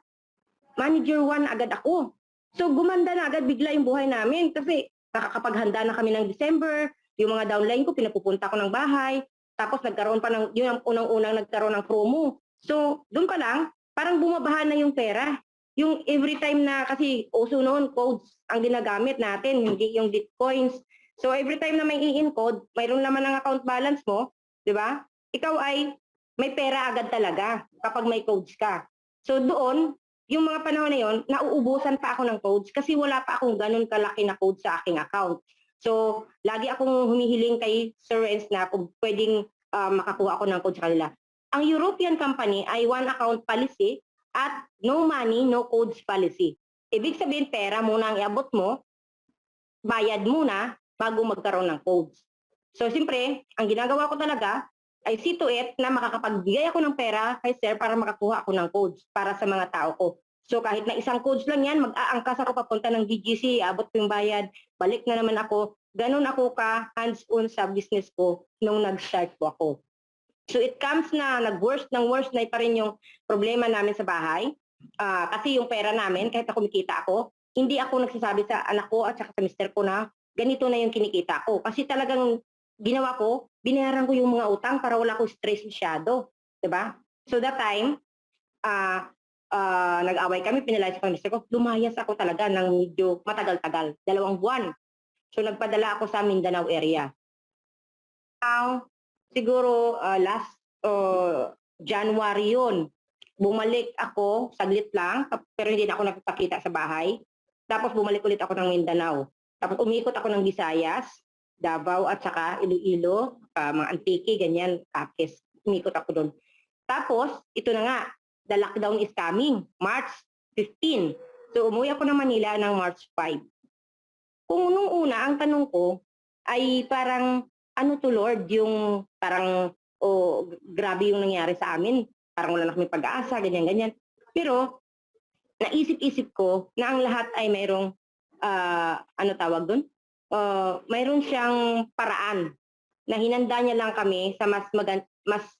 Manager 1 agad ako. So, gumanda na agad bigla yung buhay namin kasi nakakapaghanda na kami ng December. Yung mga downline ko, pinapupunta ko ng bahay. Tapos nagkaroon pa yun ang unang-unang nagkaroon ng promo. So, doon pa lang, parang bumabaha na yung pera. Yung every time na, kasi uso noon, codes ang ginagamit natin, hindi yung bitcoins. So, every time na may i-encode, mayroon naman ang account balance mo, di ba? Ikaw ay may pera agad talaga kapag may codes ka. So, doon, yung mga panahon na yun, nauubusan pa ako ng codes kasi wala pa akong ganun kalaki na code sa aking account. So, lagi akong humihiling kay Sir Renz na kung pwedeng makakuha ako ng code sa kanila. Ang European company ay one account policy at no money, no codes policy. Ibig sabihin, pera muna ang iabot mo, bayad muna bago magkaroon ng codes. So, siyempre, ang ginagawa ko talaga ay see to it na makakapagbigay ako ng pera kay sir para makakuha ako ng codes para sa mga tao ko. So, kahit na isang codes lang yan, mag-aangkas ako papunta ng BGC, abot ko yung bayad, balik na naman ako. Ganon ako ka hands-on sa business ko nung nag-start po ako. So, it comes na nag-worst ng worst na pa rin yung problema namin sa bahay. Kasi yung pera namin, kahit na kumikita ako, hindi ako nagsasabi sa anak ko at saka sa mister ko na ganito na yung kinikita ko. Kasi talagang ginawa ko, binayaran ko yung mga utang para wala ko stress masyado. Diba? So that time, nag-away kami, pinalayas ko ng mister ko, lumayas ako talaga ng medyo matagal-tagal, 2 buwan. So nagpadala ako sa Mindanao area. Now, siguro last January yun, bumalik ako, saglit lang, pero hindi na ako nagpakita sa bahay. Tapos bumalik ulit ako ng Mindanao. Tapos umikot ako ng Visayas, Davao at saka Iloilo, mga Antique, ganyan, Capiz. Umikot ako doon. Tapos, ito na nga, the lockdown is coming, March 15. So umuwi ako ng Manila ng March 5. Kung nung una, ang tanong ko ay parang, ano to Lord, yung parang, grabe yung nangyari sa amin. Parang wala na kami pag-asa, ganyan-ganyan. Pero, naisip-isip ko na ang lahat ay mayroong, ano tawag doon? Mayroon siyang paraan na hinanda niya lang kami sa mas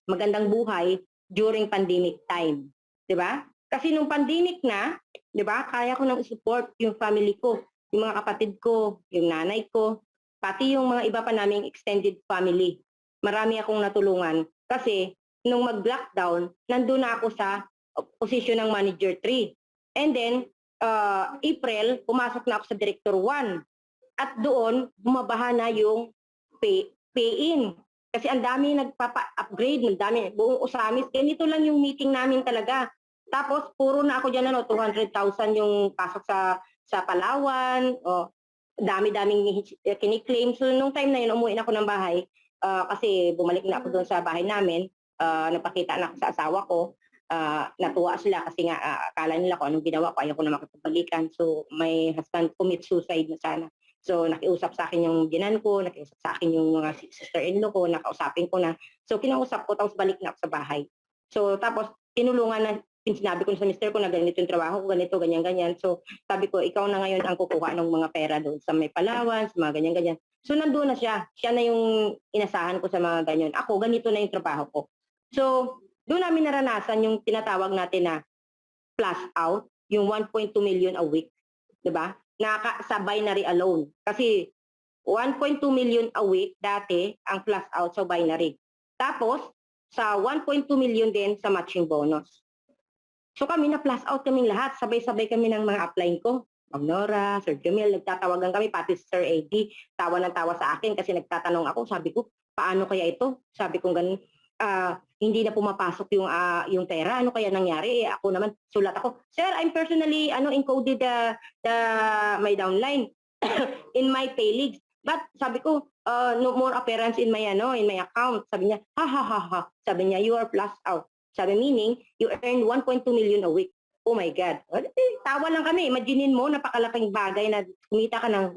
magandang buhay during pandemic time. 'Di ba? Kasi nung pandemic na, 'di ba, kaya ko nang i-support yung family ko, yung mga kapatid ko, yung nanay ko, pati yung mga iba pa naming extended family. Marami akong natulungan kasi nung mag-lockdown, nandun na ako sa posisyon ng manager 3. And then, April, pumasok na ako sa director 1. At doon, bumabaha na yung pay-in. Kasi ang dami nagpapa-upgrade, ang dami, buong usamis. Ganito lang yung meeting namin talaga. Tapos, puro na ako dyan, 200,000 yung pasok sa Palawan. Dami-daming kiniklaim. So, nung time na yun, umuwi na ako ng bahay. Kasi bumalik na ako doon sa bahay namin. Napakita na ako sa asawa ko. Natuwa sila kasi nga akala nila ko anong ginawa ko, ayaw ko na makipagbalikan. So, my husband commit suicide na sana. So, nakiusap sa akin yung ginan ko, nakiusap sa akin yung mga sister-in-law ko, nakausapin ko na. So, kinausap ko, tapos balik na ako sa bahay. So, tapos, tinulungan na, sinabi ko sa mister ko na ganito yung trabaho ko, ganito, ganyan-ganyan. So, sabi ko, ikaw na ngayon ang kukuha ng mga pera doon sa may Palawan, sa mga ganyan-ganyan. So, nandun na siya. Siya na yung inasahan ko sa mga ganyan. Ako, ganito na yung trabaho ko. So, doon namin naranasan yung tinatawag natin na flash out, yung 1.2 million a week. Diba? Sa binary alone. Kasi 1.2 million a week dati ang flash out sa binary. Tapos, sa 1.2 million din sa matching bonus. So kami na flash out kaming lahat. Sabay-sabay kami ng mga upline ko. Magnora, Sir Jamil, nagtatawagan kami, pati Sir Eddie, tawa ng tawa sa akin kasi nagtatanong ako. Sabi ko, paano kaya ito? Sabi ko ganun. Hindi na pumapasok yung pera, ano kaya nangyari? Ako naman, sulat ako, Sir, I'm personally encoded my downline in my pay leagues. But sabi ko, no more appearance in my account. Sabi niya, ha ha ha ha. Sabi niya, you are plus out. Sabi meaning, you earn 1.2 million a week. Oh my God. Tawa lang kami. Imaginein mo, napakalaking bagay na kumita ka ng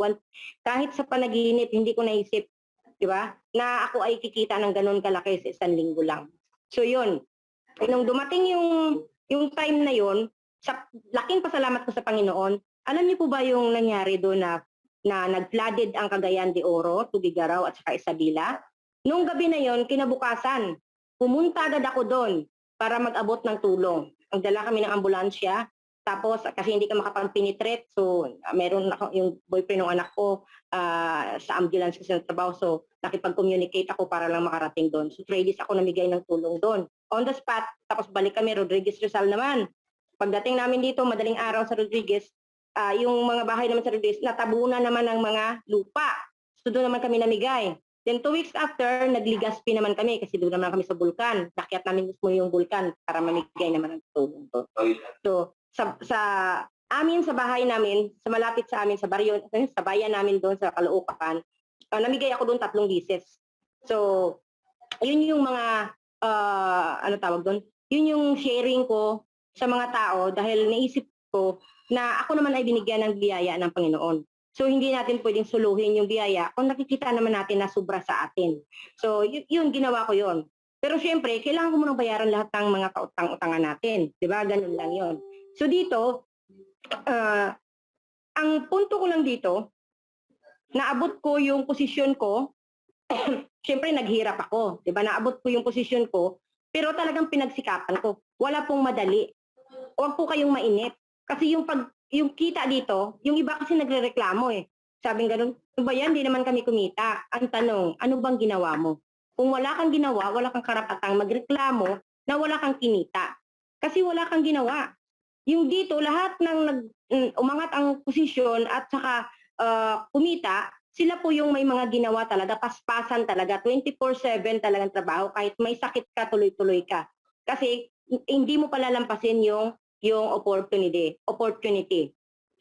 kahit sa panaginip, hindi ko naisip, di ba? Na ako ay kikita ng ganun kalaki sa isang linggo lang. So yun, nung dumating yung time na yun, sa laking pasalamat ko sa Panginoon, alam niyo po ba yung nangyari doon na nag-flooded ang Cagayan de Oro, Tugigaraw at saka Isabela? Nung gabi na yon, kinabukasan, pumunta agad ako doon para mag-abot ng tulong. Ang dala kami ng ambulansya, tapos kasi hindi ka makapag-penetrate, so meron ako yung boyfriend ng anak ko sa ambulance kasi ng trabaho, so nakipag-communicate ako para lang makarating doon. So 3 days ako namigay ng tulong doon. On the spot, tapos balik kami, Rodriguez Rizal naman. Pagdating namin dito, madaling araw sa Rodriguez, yung mga bahay naman sa Rodriguez, natabunan naman ng mga lupa. So doon naman kami namigay. Then 2 weeks after, nagligaspi naman kami kasi doon naman kami sa bulkan. Nakyat namin mismo yung bulkan para mamigay naman ng tulong to. So sa amin, sa bahay namin, sa malapit sa amin, sa baryo, sa bayan namin doon sa Caloocan, namigay ako doon 3 beses. So, yun yung mga, ano tawag doon? Yun yung sharing ko sa mga tao dahil naisip ko na ako naman ay binigyan ng biyaya ng Panginoon. So hindi natin pwedeng suluhin yung biyaya kung nakikita naman natin na sobra sa atin. So yun ginawa ko yun. Pero syempre, kailangan ko munang bayaran lahat ng mga kautang-utangan natin. 'Di ba? Ganun lang yun. So dito, ang punto ko lang dito, naabot ko yung posisyon ko. Syempre naghirap ako, 'di ba? Naabot ko yung posisyon ko, pero talagang pinagsikapan ko. Wala pong madali. Huwag po kayong mainit. Kasi yung kita dito, yung iba kasi nagrereklamo eh. Sabing ganun, ano ba yan? Di naman kami kumita. Ang tanong, ano bang ginawa mo? Kung wala kang ginawa, wala kang karapatang magreklamo na wala kang kinita. Kasi wala kang ginawa. Yung dito, lahat ng umangat ang posisyon at saka kumita, sila po yung may mga ginawa talaga, paspasan talaga, 24/7 talagang trabaho, kahit may sakit ka, tuloy-tuloy ka. Kasi hindi mo palalampasin yung opportunity.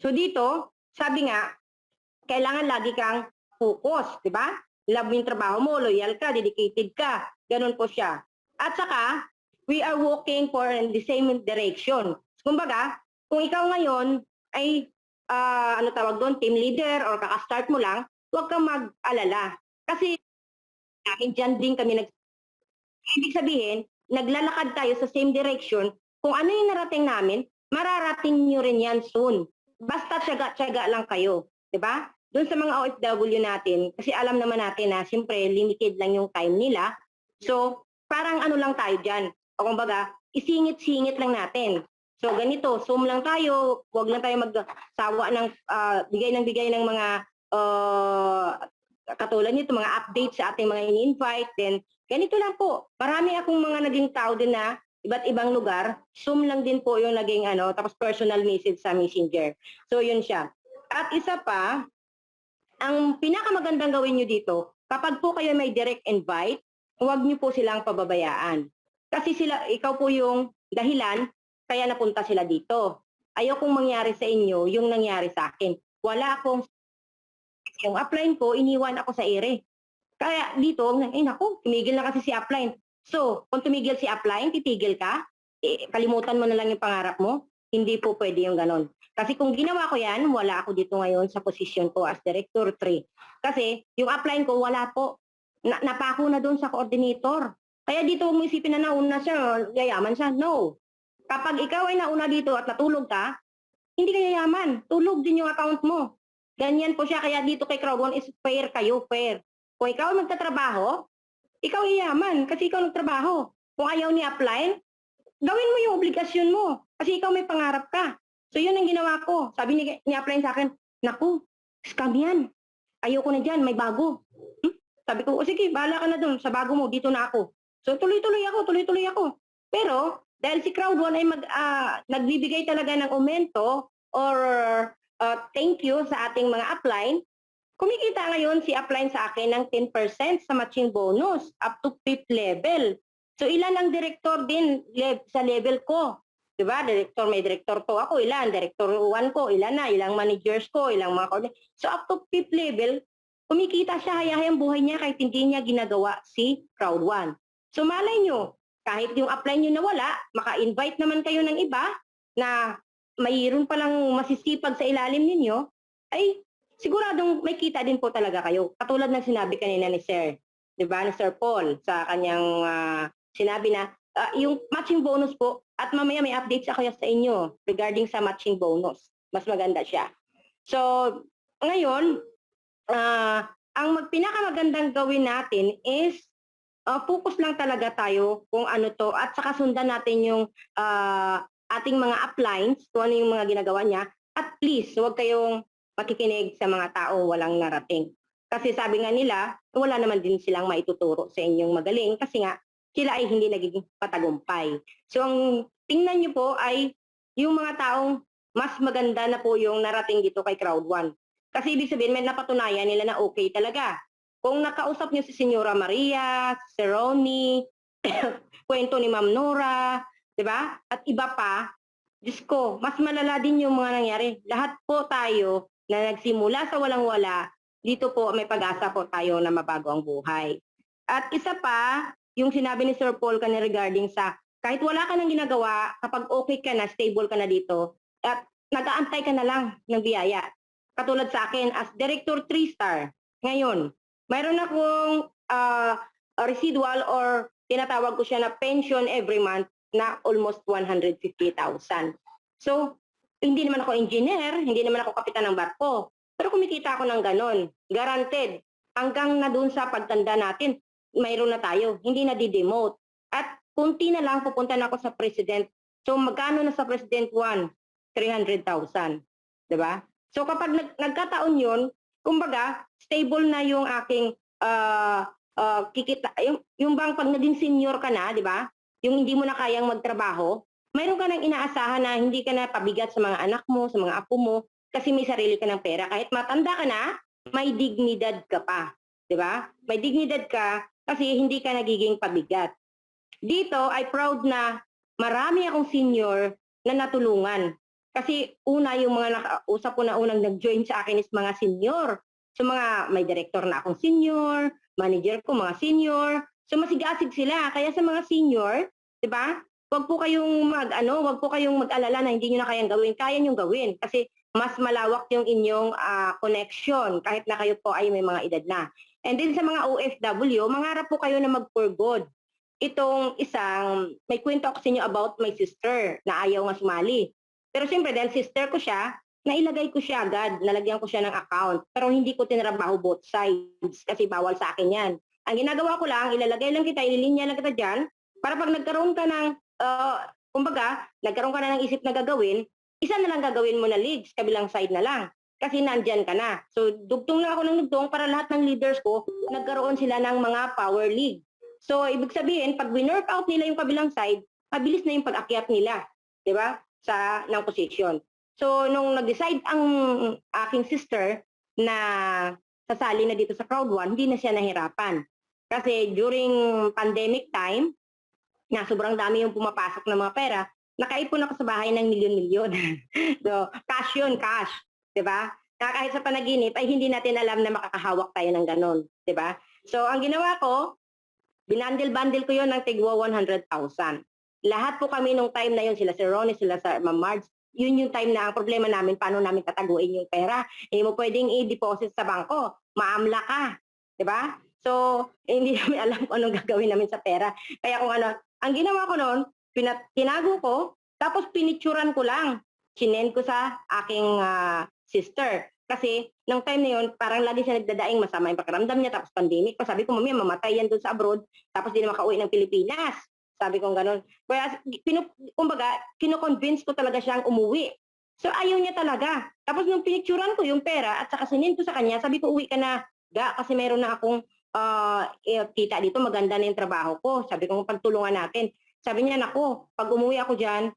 So dito, sabi nga, kailangan lagi kang focus, di ba? Love mo yung trabaho mo, loyal ka, dedicated ka. Ganun po siya. At saka, we are walking for in the same direction. Kumbaga, kung ikaw ngayon ay ano tawag doon, team leader or kaka-start mo lang, huwag kang mag-alala. Kasi dyan din kami ibig sabihin, naglalakad tayo sa same direction. Kung ano yung narating namin, mararating nyo rin yan soon. Basta tiyaga-tiyaga lang kayo. 'Di ba? Doon sa mga OFW natin, kasi alam naman natin na siyempre limited lang yung time nila. So, parang ano lang tayo dyan. O kumbaga, isingit-singit lang natin. So, ganito, Zoom lang tayo. Huwag lang tayo magsawa ng bigay ng mga katulad nito, mga updates sa ating mga in-invite. Then, ganito lang po. Marami akong mga naging tao din na iba't ibang lugar. Zoom lang din po yung naging tapos personal message sa Messenger. So, yun siya. At isa pa, ang pinakamagandang gawin nyo dito, kapag po kayo may direct invite, huwag nyo po silang pababayaan. Kasi ikaw po yung dahilan, kaya napunta sila dito. Ayokong mangyari sa inyo yung nangyari sa akin. Yung upline ko, iniwan ako sa ere. Kaya dito, naku, tumigil na kasi si upline. So, kung tumigil si upline, titigil ka, kalimutan mo na lang yung pangarap mo. Hindi po pwede yung ganon. Kasi kung ginawa ko yan, wala ako dito ngayon sa posisyon ko as Director 3. Kasi yung upline ko, wala po. Napako na doon sa coordinator. Kaya dito huwag mo isipin na nauna siya, yayaman siya. No. Kapag ikaw ay nauna dito at natulog ka, hindi ka yayaman. Tulog din yung account mo. Ganyan po siya. Kaya dito kay Crowd1 is fair kayo, fair. Kung ikaw magtatrabaho, ikaw yayaman kasi ikaw nagtrabaho. Kung ayaw ni upline, gawin mo yung obligasyon mo kasi ikaw may pangarap ka. So yun ang ginawa ko. Sabi ni upline sa akin, naku, scam yan. Ayoko na dyan, may bago. Sabi ko, o sige, bahala ka na dun. Sa bago mo, dito na ako. So tuloy-tuloy ako. Pero dahil si Crowd1 ay nagbibigay talaga ng aumento or thank you sa ating mga upline, kumikita ngayon si upline sa akin ng 10% sa matching bonus up to 5th level. So ilan ang director din sa level ko? Diba? May director to ako, ilan? Director 1 ko, ilan na? Ilang managers ko, ilang mga coordinator. So up to 5th level, kumikita siya, hayahayang buhay niya kahit hindi niya ginagawa si Crowd1. So malay nyo, kahit yung upline nyo nawala, maka-invite naman kayo ng iba na mayroon palang masisipag sa ilalim ninyo, ay siguradong may kita din po talaga kayo. Katulad ng sinabi kanina ni Sir, di ba, ni Sir Paul, sa kanyang sinabi na, yung matching bonus po, at mamaya may updates ako sa inyo regarding sa matching bonus. Mas maganda siya. So, ngayon, ang pinakamagandang gawin natin is focus lang talaga tayo kung ano to at saka sundan natin yung ating mga uplines, kung ano yung mga ginagawa niya. At please, huwag kayong makikinig sa mga tao walang narating. Kasi sabi nga nila, wala naman din silang maituturo sa inyong magaling kasi nga sila ay hindi nagiging patagumpay. So ang tingnan nyo po ay yung mga taong mas maganda na po yung narating dito kay Crowd1. Kasi ibig sabihin, may napatunayan nila na okay talaga. Kung nakausap nyo si Senyora Maria, si Ronnie, kwento ni Ma'am Nora, di ba? At iba pa, Diyos ko, mas malala din yung mga nangyari. Lahat po tayo na nagsimula sa walang-wala, dito po may pag-asa po tayo na mabago ang buhay. At isa pa, yung sinabi ni Sir Paul kanina regarding sa kahit wala ka nang ginagawa, kapag okay ka na, stable ka na dito, at nag-aantay ka na lang ng biyaya. Katulad sa akin, as Director 3-star, ngayon, mayroon akong residual or tinatawag ko siya na pension every month na almost 150,000. So, hindi naman ako engineer, hindi naman ako kapitan ng barko. Pero kumikita ako ng ganon. Guaranteed. Hanggang na dun sa pagtanda natin, mayroon na tayo. Hindi na di-demote. At kunti na lang pupunta na ako sa president. So, magkano na sa president 1? 300,000. Diba? So, kapag nagkataon yun, kumbaga, stable na yung aking kikita. Yung bang pag naging senior ka na, di ba? Yung hindi mo na kayang magtrabaho, mayroon ka nang inaasahan na hindi ka na pabigat sa mga anak mo, sa mga apo mo, kasi may sarili ka ng pera. Kahit matanda ka na, may dignidad ka pa. Di ba? May dignidad ka kasi hindi ka nagiging pabigat. Dito, ay proud na marami akong senior na natulungan. Kasi una, yung mga nakausap ko na unang nag-join sa akin is mga senior. So may director na akong senior, manager ko mga senior. So masigasig sila. Kaya sa mga senior, 'di ba? Huwag po kayong wag po kayong mag-alala na hindi niyo na kayang gawin. Kaya niyo gawin kasi mas malawak yung inyong connection kahit na kayo po ay may mga edad na. And then sa mga OFW, mangarap po kayo na mag-for good. Itong may kwento ako sa inyo about my sister na ayaw nga sumali. Pero siyempre dahil sister ko siya, nailagay ko siya agad, nalagyan ko siya ng account. Pero hindi ko tinrabaho both sides kasi bawal sa akin yan. Ang ginagawa ko lang, ilalagay lang kita, ililinya lang kita dyan, para pag nagkaroon ka ng, nagkaroon ka na ng isip na gagawin, isa na lang gagawin mo na leagues, kabilang side na lang. Kasi nandyan ka na. So, dugtong lang ako ng dugtong para lahat ng leaders ko, nagkaroon sila ng mga power league. So, ibig sabihin, pag winwork out nila yung kabilang side, mabilis na yung pag-akyat nila. Diba? Ng position. So, nung nag-decide ang aking sister na sasali na dito sa Crowd 1, hindi na siya nahirapan. Kasi during pandemic time, na sobrang dami yung pumapasok ng mga pera, nakaipon ako sa bahay ng milyon-milyon. So, cash yun, cash. Diba? Kahit sa panaginip, ay hindi natin alam na makakahawak tayo ng ganon. Diba? So, ang ginawa ko, binandil-bandil ko yun ng tigwa 100,000. Lahat po kami nung time na yun, sila si Ronnie, sila sa Ma'am Marge, yun yung time na ang problema namin, paano namin tataguin yung pera. Hindi mo pwedeng i-deposit sa bangko, maamla ka. Diba? So, hindi namin alam kung anong gagawin namin sa pera. Kaya kung ang ginawa ko noon, tinago ko, tapos pinicturan ko lang. Sinend ko sa aking sister. Kasi, nung time na yun, parang lagi siya nagdadaing masama yung pakiramdam niya, tapos pandemic pa. Sabi ko, mami, mamatay yan doon sa abroad, tapos di na makauwi ng Pilipinas. Sabi ko gano'n. Kaya, kumbaga, kino-convince ko talaga siyang umuwi. So, ayaw niya talaga. Tapos, nung pinicturan ko yung pera at saka sinend ko sa kanya, sabi ko, uwi ka na, kasi meron na akong kita dito, maganda na yung trabaho ko. Sabi ko, pagtulungan natin. Sabi niya, naku, pag umuwi ako dyan,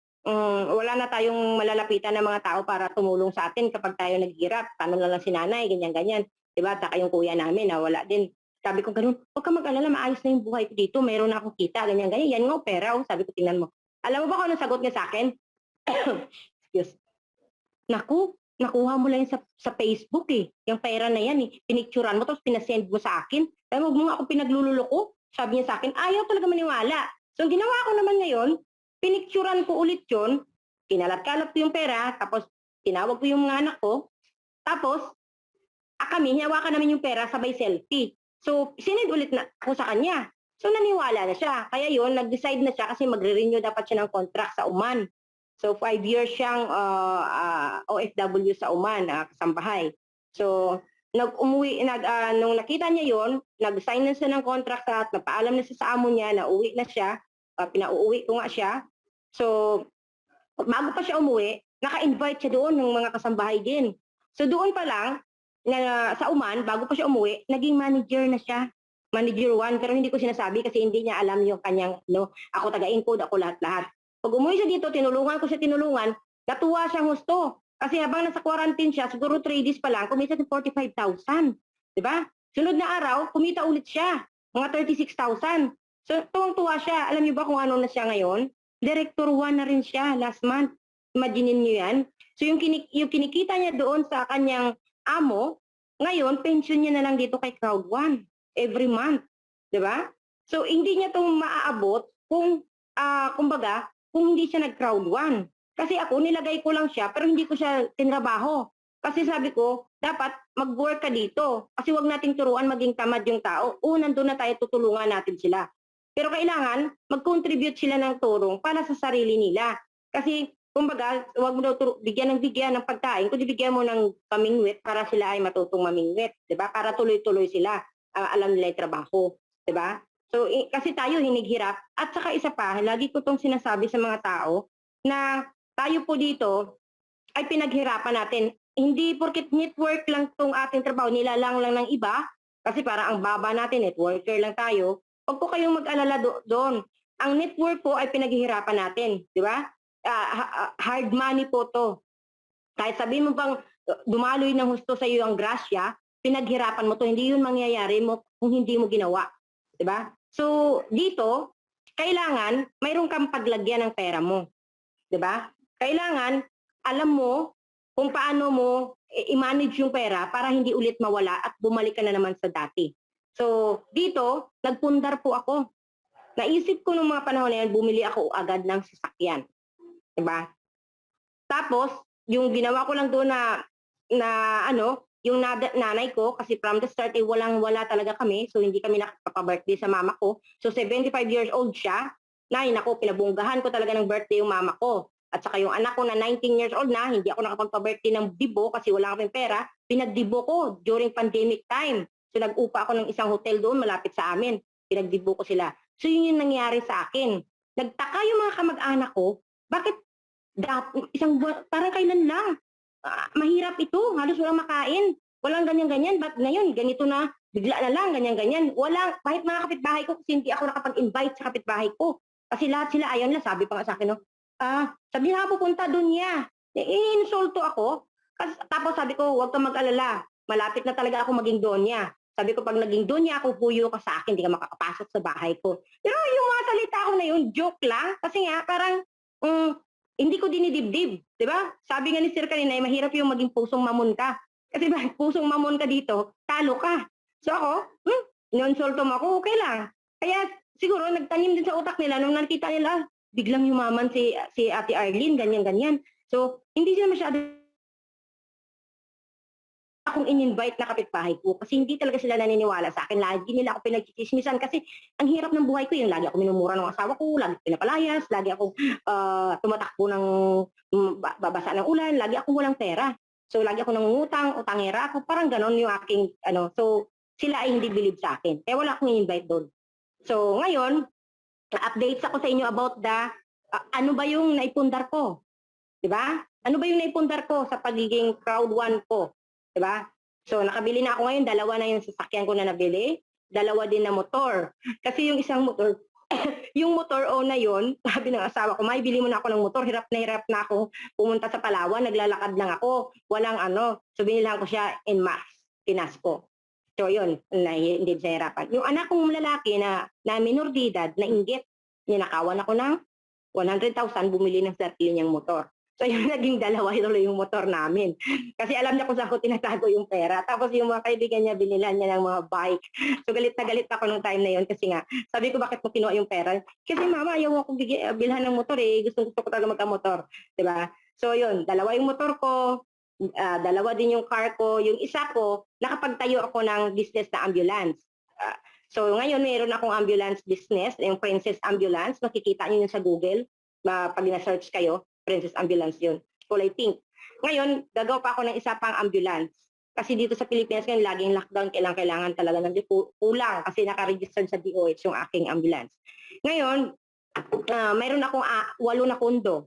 wala na tayong malalapitan ng mga tao para tumulong sa atin kapag tayo naghihirap. Paano na lang si nanay, ganyan-ganyan. Diba? Taka yung kuya namin, wala din. Sabi ko ganun, huwag ka mag-alala, maayos na yung buhay ko dito, meron na akong kita, ganyan-ganyan. Yan nga, pera. Sabi ko, tingnan mo. Alam mo ba kung anong sagot niya sa akin? Excuse. Naku, nakuha mo lang yan sa Facebook eh. Yung pera na yan eh. Pinicturan mo, tapos pinasend mo sa akin. Sabi mo, huwag mo nga ako pinaglululoko. Sabi niya sa akin, ayaw talaga maniwala. So, ang ginawa ko naman ngayon, pinicturan ko ulit yun, kinalat-kalat ko yung pera, tapos tinawag ko yung mga anak ko, tapos, kami, hinawakan namin yung pera, sabay selfie. So, sinend ulit na ako sa kanya. So, naniwala na siya. Kaya yun, nag-decide na siya kasi magre-renew dapat siya ng contract sa Oman. So, 5 years siyang OFW sa Oman, kasambahay. So, nung nakita niya yon, nag-sign na siya ng contract at napaalam na siya sa amo niya na uwi na siya. Pinauuwi ko nga siya. So, bago pa siya umuwi, naka-invite siya doon ng mga kasambahay din. So, doon pa lang, sa Oman, bago pa siya umuwi, naging manager na siya. Manager 1, pero hindi ko sinasabi kasi hindi niya alam yung kanyang, ako taga-encode, ako lahat-lahat. Pag umuwi siya dito, tinulungan ko siya, natuwa siyang husto. Kasi habang nasa quarantine siya, siguro 3 days pa lang, kumita ng 45,000. Diba? Sunod na araw, kumita ulit siya. Mga 36,000. So, tuwang-tuwa siya. Alam niyo ba kung ano na siya ngayon? Director 1 na rin siya last month. Imaginin niyo yan. So, yung kinikita niya doon sa kanyang amo, ngayon, pension niya na lang dito kay Crowd 1 every month. Diba? So, hindi niya itong maaabot kung, kumbaga, kung hindi siya nag-Crowd 1. Kasi ako, nilagay ko lang siya, pero hindi ko siya tinrabaho. Kasi sabi ko, dapat mag-work ka dito. Kasi wag nating turuan maging tamad yung tao. Nandun na tayo, tutulungan natin sila. Pero kailangan, mag-contribute sila ng tulong para sa sarili nila. Kasi, kumbaga, wag mo daw bigyan ng pagkain, kundi bigyan mo ng pamingwit para sila ay matutong mamingwit. Diba? Para tuloy-tuloy sila. Alam nila yung trabaho. Diba? So, kasi tayo hinighirap. At saka isa pa, lagi ko tong sinasabi sa mga tao na tayo po dito ay pinaghirapan natin. Hindi porket network lang tong ating trabaho, nilalang lang ng iba, kasi para ang baba natin, networker lang tayo. Huwag po kayong mag-alala doon. Ang network po ay pinaghihirapan natin, di ba? Hard money po to. Kahit sabihin mo bang dumaloy ng husto sa iyo ang grasya, pinaghirapan mo to, hindi yun mangyayari mo kung hindi mo ginawa. Di ba? So, dito, kailangan mayroon kang paglagyan ng pera mo. Di ba? Kailangan, alam mo kung paano mo i-manage yung pera para hindi ulit mawala at bumalik ka na naman sa dati. So, dito, nagpundar po ako. Naisip ko nung mga panahon na yan, bumili ako agad ng sasakyan. Diba? Tapos, yung ginawa ko lang doon yung nanay ko, kasi from the start, walang-wala talaga kami. So, hindi kami nakapapa-birthday sa mama ko. So, 75 years old siya. Naku, pinabunggahan ko talaga ng birthday yung mama ko. At saka yung anak ko na 19 years old na, hindi ako nakapagpa-birthday ng dibo kasi wala kaming pera. Pinagdibo ko during pandemic time. So, nag-upa ako ng isang hotel doon malapit sa amin. Pinagdibo ko sila. So, yun yung nangyari sa akin. Nagtaka yung mga kamag-anak ko, bakit isang buwan, parang kailan lang? Mahirap ito, halos walang makain. Walang ganyan-ganyan, ba't ngayon ganito na, bigla na lang, ganyan-ganyan. Walang, kahit mga kapitbahay ko, kasi hindi ako nakapag-invite sa kapitbahay ko. Kasi lahat sila ayaw nila, sabi pa nga sa akin, no? Sabi na pupunta doon niya. Insulto ako. Tapos sabi ko, huwag kang mag-alala. Malapit na talaga ako maging donya. Sabi ko, pag naging donya ako, huyo ka sa akin, hindi ka makakapasok sa bahay ko. Pero yung mga salita ko na yun, joke lang. Kasi nga, parang, hindi ko dinidibdib. Diba? Sabi nga ni Sir kanina, mahirap yung maging pusong mamon ka. Kasi ba, pusong mamon ka dito, talo ka. So ako, inonsulto mo ako, okay lang. Kaya siguro, nagtanim din sa utak nila, nung nakita nila, biglang yumaman si Ate Arlene, ganyan-ganyan. So, hindi sila masyado akong in-invite na kapitbahay ko kasi hindi talaga sila naniniwala sa akin. Lagi nila ako pinagchichismisan kasi ang hirap ng buhay ko yun. Lagi ako minumura ng asawa ko, lagi pinapalayas, lagi ako tumatakbo ng babasa ng ulan, lagi ako walang pera. So, lagi ako nangungutang, utangera ako, parang ganon yung aking, so, sila ay hindi believe sa akin. Kaya wala akong in-invite doon. So, ngayon, updates ako sa inyo about ano ba yung naipundar ko? Diba? Ano ba yung naipundar ko sa pagiging proud one ko? Diba? So, nakabili na ako ngayon, 2 na yung sasakyan ko na nabili, 2 din na motor. Kasi yung isang motor, yung motor na yon, sabi ng asawa ko, may bili mo na ako ng motor, hirap na ako pumunta sa Palawan, naglalakad lang ako, walang so binilang ko siya en masse, Pinas ko. So yun, hindi siya hirapan. Yung anak kong lalaki na minor de edad, na inggit, ninakawan ako ng 100,000, bumili ng sarili niyang motor. So yung naging 2 yung motor namin. Kasi alam niya kung saan ko tinatago yung pera. Tapos yung mga kaibigan niya, binilan niya ng mga bike. So galit na galit ako nung time na yun kasi nga, sabi ko bakit mo kinuha yung pera? Kasi mama, ayaw ako bilhan ng motor eh. Gusto ko talaga magka-motor. Diba? So yun, 2 yung motor ko, 2 din yung car ko. Yung isa ko, nakapagtayo ako ng business na ambulance. So ngayon, meron akong ambulance business, yung Princess Ambulance. Makikita niyo yun sa Google. Pag na-search kayo, Princess Ambulance yun. Kulay pink. Ngayon, gagawa pa ako ng isa pang ambulance. Kasi dito sa Pilipinas ngayon, laging lockdown, kailangan talaga ng kulang kasi naka-register sa DOH yung aking ambulance. Ngayon, mayroon akong 8 na kondo.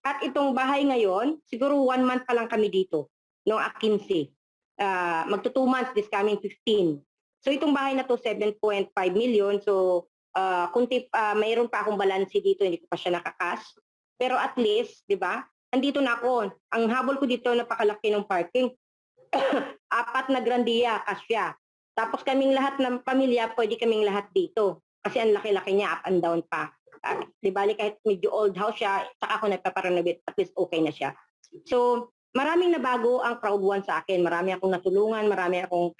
At itong bahay ngayon, siguro 1 month pa lang kami dito, no, 15. Magto 2 months this coming 15. So itong bahay na to 7.5 million. So mayroon pa akong balansi dito, hindi ko pa siya nakakas. Pero at least, 'di ba? Andito na ako. Ang habol ko dito napakalaki ng parking. 4 na grandiya, kasya. Tapos kaming lahat ng pamilya, pwede kaming lahat dito. Kasi ang laki-laki niya, up and down pa. Di bali kahit medyo old house siya, saka ako nagpaparenovate, at least okay na siya. So, maraming nabago ang Proud One sa akin. Marami akong natulungan, marami akong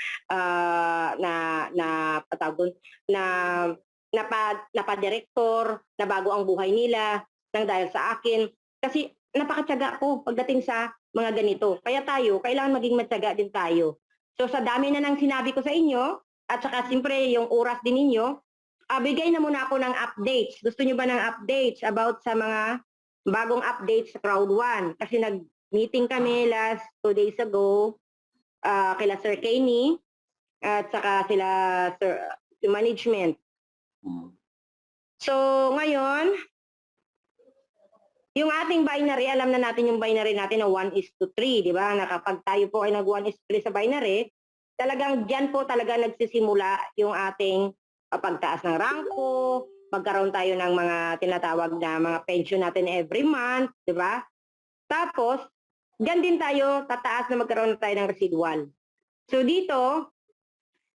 napadirektor, nabago ang buhay nila nang dahil sa akin. Kasi napakatyaga ko pagdating sa mga ganito. Kaya tayo, kailangan maging matyaga din tayo. So sa dami na ng sinabi ko sa inyo, at saka siyempre yung oras din ninyo, bigay na muna ako ng updates. Gusto nyo ba ng updates about sa mga bagong updates sa Crowd 1? Kasi nag-meeting kami last 2 days ago, kila Sir Kenny, at saka sila Sir Management. So ngayon, yung ating binary, alam na natin yung binary natin na 1:3, di ba? Na kapag tayo po ay nag 1:3 sa binary, talagang dyan po talaga nagsisimula yung ating pagtaas ng rangko, magkaroon tayo ng mga tinatawag na mga pension natin every month, di ba? Tapos, dyan din tayo tataas na magkaroon tayo ng residual. So dito,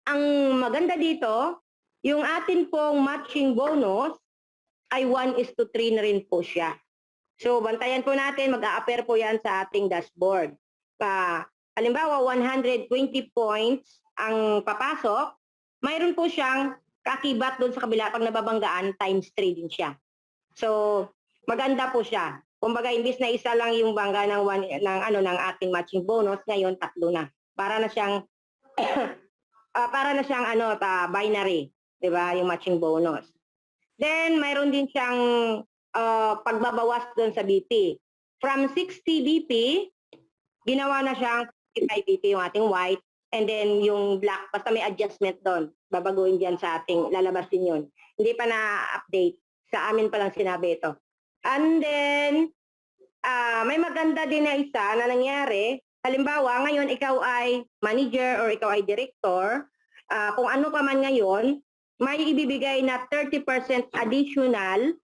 ang maganda dito, yung atin pong matching bonus ay 1:3 na rin po siya. So, bantayan po natin, mag-a-appear po yan sa ating dashboard. Halimbawa, 120 points ang papasok, mayroon po siyang kakibat doon sa kabila pag nababanggaan, times 3 din siya. So, maganda po siya. Kumbaga, imbis na isa lang yung bangga ng ating matching bonus, ngayon 3 na. Para na siyang binary, 'di ba? Yung matching bonus. Then, mayroon din siyang pagbabawas doon sa BP. From 60 BP, ginawa na siyang 55 BP yung ating white, and then yung black, basta may adjustment doon. Babaguhin dyan sa ating, lalabasin yun. Hindi pa na-update. Sa amin pa lang sinabi ito. And then, may maganda din na isa na nangyari. Halimbawa, ngayon ikaw ay manager or ikaw ay director, kung ano pa man ngayon, may ibibigay na 30% additional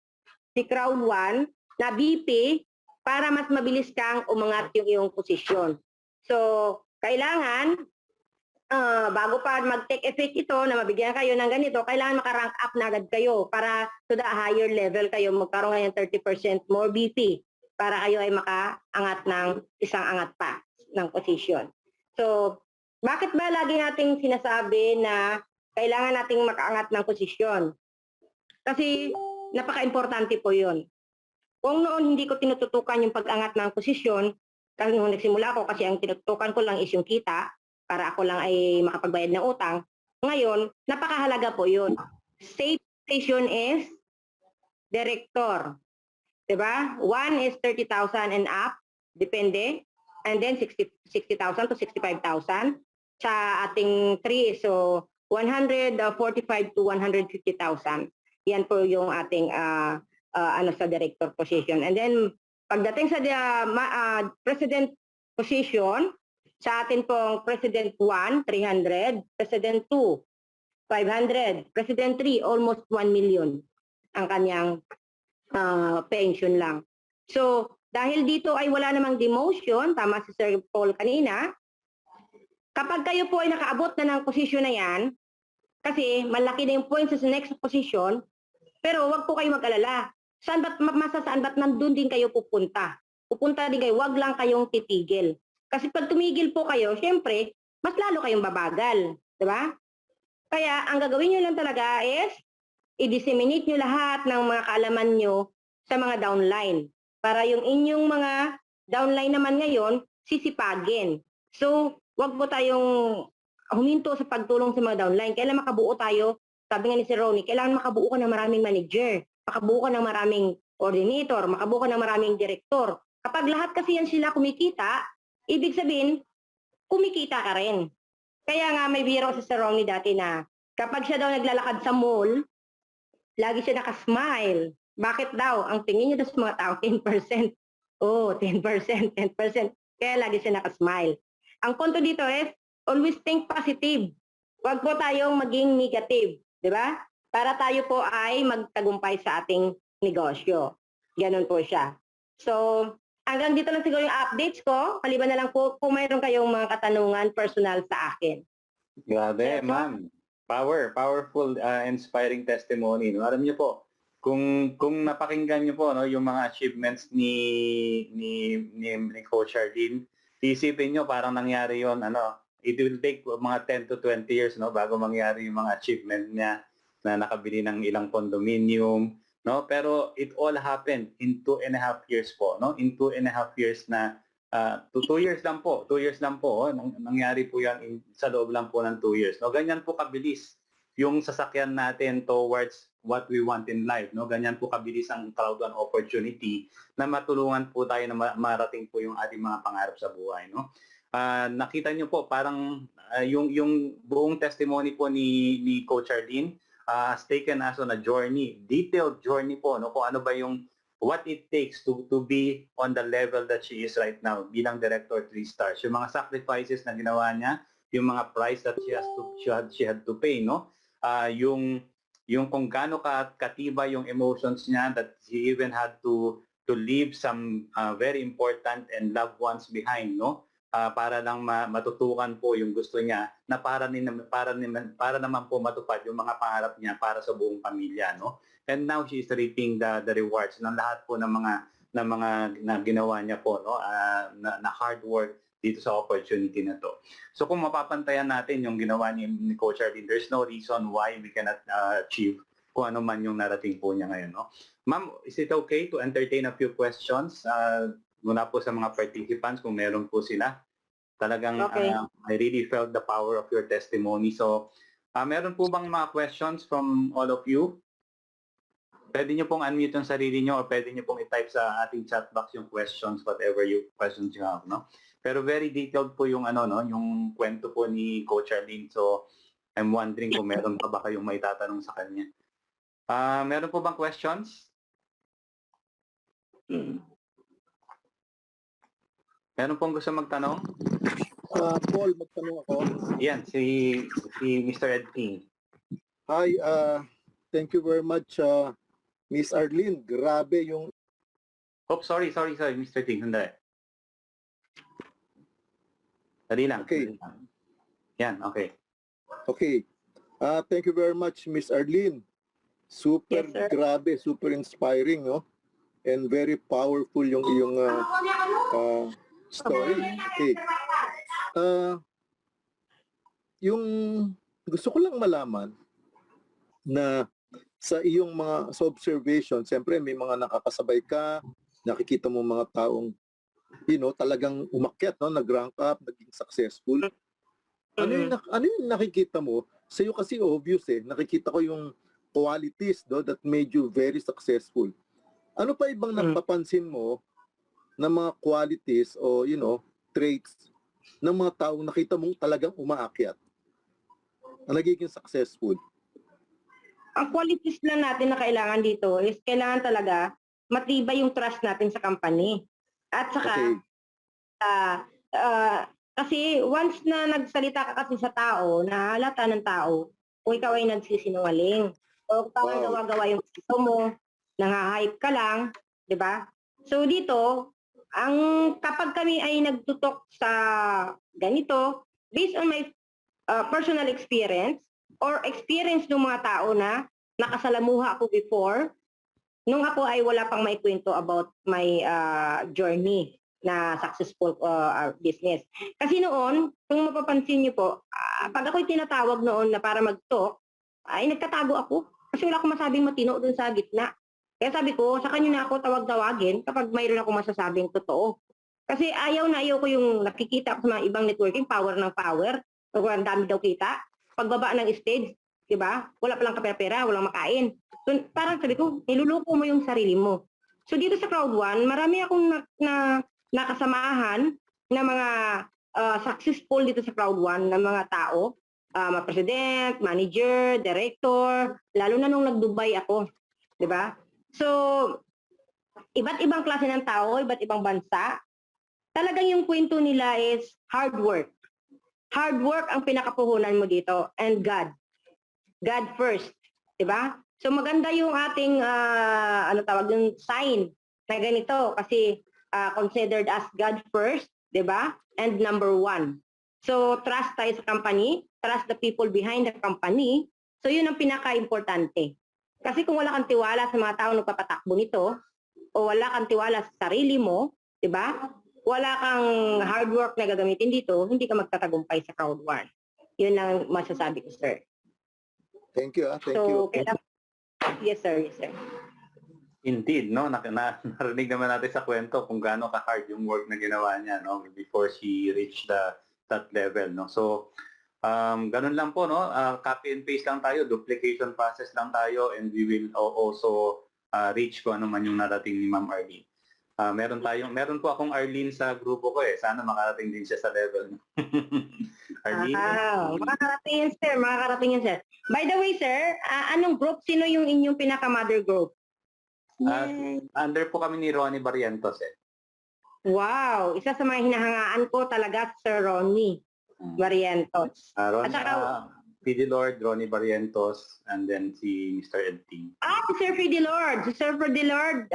si Crowd 1 na BP para mas mabilis kang umangat yung iyong posisyon. So, kailangan, bago pa mag-take effect ito na mabigyan kayo ng ganito, kailangan makarank up na agad kayo para to the higher level kayo, magkaroon ngayon 30% more BP para kayo ay makaangat ng isang angat pa ng posisyon. So, bakit ba lagi nating sinasabi na kailangan nating makaangat ng posisyon? Kasi napaka-importante po yun. Kung noon hindi ko tinututukan yung pag-angat ng posisyon, kasi nung nagsimula ako, kasi ang tinututukan ko lang is yung kita, para ako lang ay makapagbayad ng utang, ngayon, napakahalaga po yun. Safe position is director. Diba? 1 is 30,000 and up, depende. And then 60,000 to 65,000. Sa ating 3, so 145 to 150,000. Yan po yung ating sa director position. And then pagdating sa president position, sa atin pong president 1, 300, president 2, 500, president 3, almost 1 million ang kanyang pension lang. So, dahil dito ay wala namang demotion, tama si Sir Paul kanina, kapag kayo po ay nakaabot na ng posisyon na yan, kasi malaki na yung points sa next position, pero wag po kayo mag-alala. Saan ba't nandun din kayo pupunta? Pupunta din kayo, wag lang kayong titigil. Kasi pag tumigil po kayo, syempre, mas lalo kayong babagal. Diba? Kaya ang gagawin nyo lang talaga is, i-disseminate nyo lahat ng mga kaalaman nyo sa mga downline. Para yung inyong mga downline naman ngayon, sisipagin. So, wag po tayong huminto sa pagtulong sa mga downline. Kailan makabuo tayo, sabi nga ni Sir Ronnie, kailangan makabuo ka ng maraming manager, makabuo ka ng maraming coordinator, makabuo ka ng maraming direktor. Kapag lahat kasi yan sila kumikita, ibig sabihin, kumikita ka rin. Kaya nga may biro si Sir Ronnie dati na kapag siya daw naglalakad sa mall, lagi siya nakasmile. Bakit daw? Ang tingin niya daw sa mga tao, 10%. Oh, 10%, 10%. Kaya lagi siya nakasmile. Ang punto dito is, always think positive. Huwag po tayong maging negative. Di ba? Para tayo po ay magtagumpay sa ating negosyo. Ganon po siya. So, hanggang dito lang siguro yung updates ko. Kaliban na lang po kung mayroon kayong mga katanungan personal sa akin. Grabe, Yes, ma'am. Powerful, inspiring testimony. No? Alam niyo po, kung napakinggan niyo po no, yung mga achievements ni Coach Jardine, isipin niyo parang nangyari yon it will take mga 10 to 20 years no bago mangyari yung mga achievement niya na nakabili ng ilang condominium, no? Pero it all happened in 2.5 years po, no? In 2.5 years na 2 years lang po, 2 years lang po, nangyari po yan sa loob lang po ng 2 years. No? Ganyan po kabilis yung sasakyan natin towards what we want in life. No? Ganyan po kabilis ang Cloud One opportunity na matulungan po tayo na marating po yung ating mga pangarap sa buhay. No? Nakita niyo po parang yung buong testimony po ni Coach Arlene has taken us on a journey, detailed journey po, no? Kung ano ba yung what it takes to be on the level that she is right now bilang Director 3 Stars. Yung mga sacrifices na ginawa niya, yung mga price that she had to pay, no? Yung kung gaano katiba yung emotions niya, that she even had to leave some very important and loved ones behind, no? Para lang matutukan po yung gusto niya na para naman po matupad yung mga pangarap niya para sa buong pamilya, no? And now she is reaping the rewards ng lahat po ng mga na ginawa niya po, no? Na hard work dito sa opportunity na to. So kung mapapantayan natin yung ginawa ni Coach Arlene, there's no reason why we cannot achieve kung ano man yung narating po niya ngayon, no? Ma'am, is it okay to entertain a few questions mula po sa mga participants kung meron po sila? Talagang Okay. I really felt the power of your testimony. So meron po bang mga questions from all of you? Pwede nyo pong unmute yung sarili nyo or pwede nyo pong i-type sa ating chat box yung questions, whatever questions you have, no? Pero very detailed po yung yung kwento po ni Coach Arlene. So I'm wondering kung meron pa ba kayong may tatanong sa kanya. Meron po bang questions? Meron pong gusto magtanong? Paul, magtanong ako. Yan, si Mr. Ed King. Hi, thank you very much, Miss Arlene. Grabe yung... Oh, sorry, Mr. King. Sandali. Dali lang. Okay. Dali lang. Yan, okay. Okay. Thank you very much, Miss Arlene. Super Yes, sir. grabe, super inspiring, no? And very powerful yung iyong story. Okay. Yung gusto ko lang malaman na sa iyong sa observation, siyempre may mga nakakasabay ka, nakikita mo mga taong talagang umakyat, no, nag-rank up, naging successful. Ano yung nakikita mo? Sa iyo kasi obvious nakikita ko yung qualities that made you very successful. Ano pa ibang napapansin mo na mga qualities o traits ng mga taong nakita mong talagang umaakyat na nagiging successful? Ang qualities lang natin na kailangan dito is kailangan talaga matibay yung trust natin sa company. At saka, kasi once na nagsalita ka kasi sa tao, nahalata ng tao, kung ikaw ay nagsisinungaling, o kung parang gawa-gawa yung gusto mo, nang-hype ka lang, di ba? So dito, kapag kami ay nagtutok sa ganito, based on my personal experience, or experience ng mga tao na nakasalamuha ako before, nung ako ay wala pang maikwento about my journey na successful business. Kasi noon, kung mapapansin niyo po, pag ako'y tinatawag noon na para mag-talk, ay nagtatago ako. Kasi wala akong masabing matino dun sa gitna. Kaya sabi ko, sa kanya na ako tawag-tawagin kapag mayroon akong masasabing totoo. Kasi ayaw ko yung nakikita ko sa mga ibang networking, power ng power. O ang dami daw kita. Pagbaba ng stage, di ba? Wala palang kapera-pera, walang makain. So, parang sabi ko, niluluko mo yung sarili mo. So, dito sa Crowd One, marami akong nakasamahan na mga successful dito sa Crowd One na mga tao, mga president, manager, director, lalo na nung nag-Dubai ako. Di ba? So, iba't ibang klase ng tao, iba't ibang bansa, talagang yung kwento nila is hard work. Hard work ang pinakapuhunan mo dito, and God. God first, 'di ba? So maganda yung ating yung sign na ganito kasi considered as God first, 'di ba? And number 1. So trust tayo sa company, trust the people behind the company. So yun ang pinaka-importante. Kasi kung wala kang tiwala sa mga tao nagpapatakbo nito o wala kang tiwala sa sarili mo, 'di ba? Wala kang hard work na gagamitin dito, hindi ka magtatagumpay sa Crowd One. Yun ang masasabi ko, sir. Thank you. Thank you. Yes, sir. Yes, sir. Indeed, no? Narinig naman natin sa kwento kung gaano ka-hard yung work na ginawa niya, no? Before she reached that level, no? So, ganun lang po, no? Copy and paste lang tayo, duplication process lang tayo, and we will also reach kung ano man yung narating ni Ma'am Arlene. Meron po akong Arlene sa grupo ko eh. Sana makarating din siya sa level. Arlene? Makakarating yan, sir. Makakarating yan, sir. By the way, sir, anong group? Sino yung inyong pinaka-mother group? Under po kami ni Ronnie Barrientos eh. Wow! Isa sa mga hinahangaan ko talaga, Sir Ronnie Barrientos. Ronnie, At saka- PD Lord, Ronnie Barrientos, and then si Mr. Edting. Si Sir Freddy Lord. Si Sir Freddy Lord,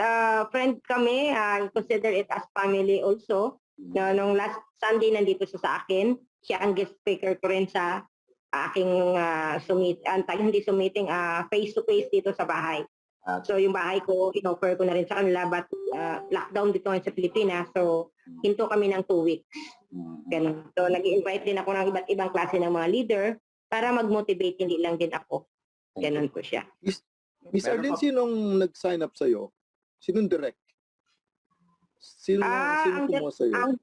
friend kami. I consider it as family also. Nung last Sunday, nandito siya sa akin. Siya ang guest speaker ko rin sa aking face-to-face dito sa bahay. So yung bahay ko, in-offer ko na rin sa kanila, but lockdown dito sa Pilipinas. So hinto kami ng 2 weeks. Ganun. So nag-invite din ako ng iba't ibang klase ng mga leader para mag-motivate, hindi lang din ako. Ganun po siya. Miss Arlene, sinong nag-sign up sa'yo? Sinong direct? Sino kumuha sa'yo?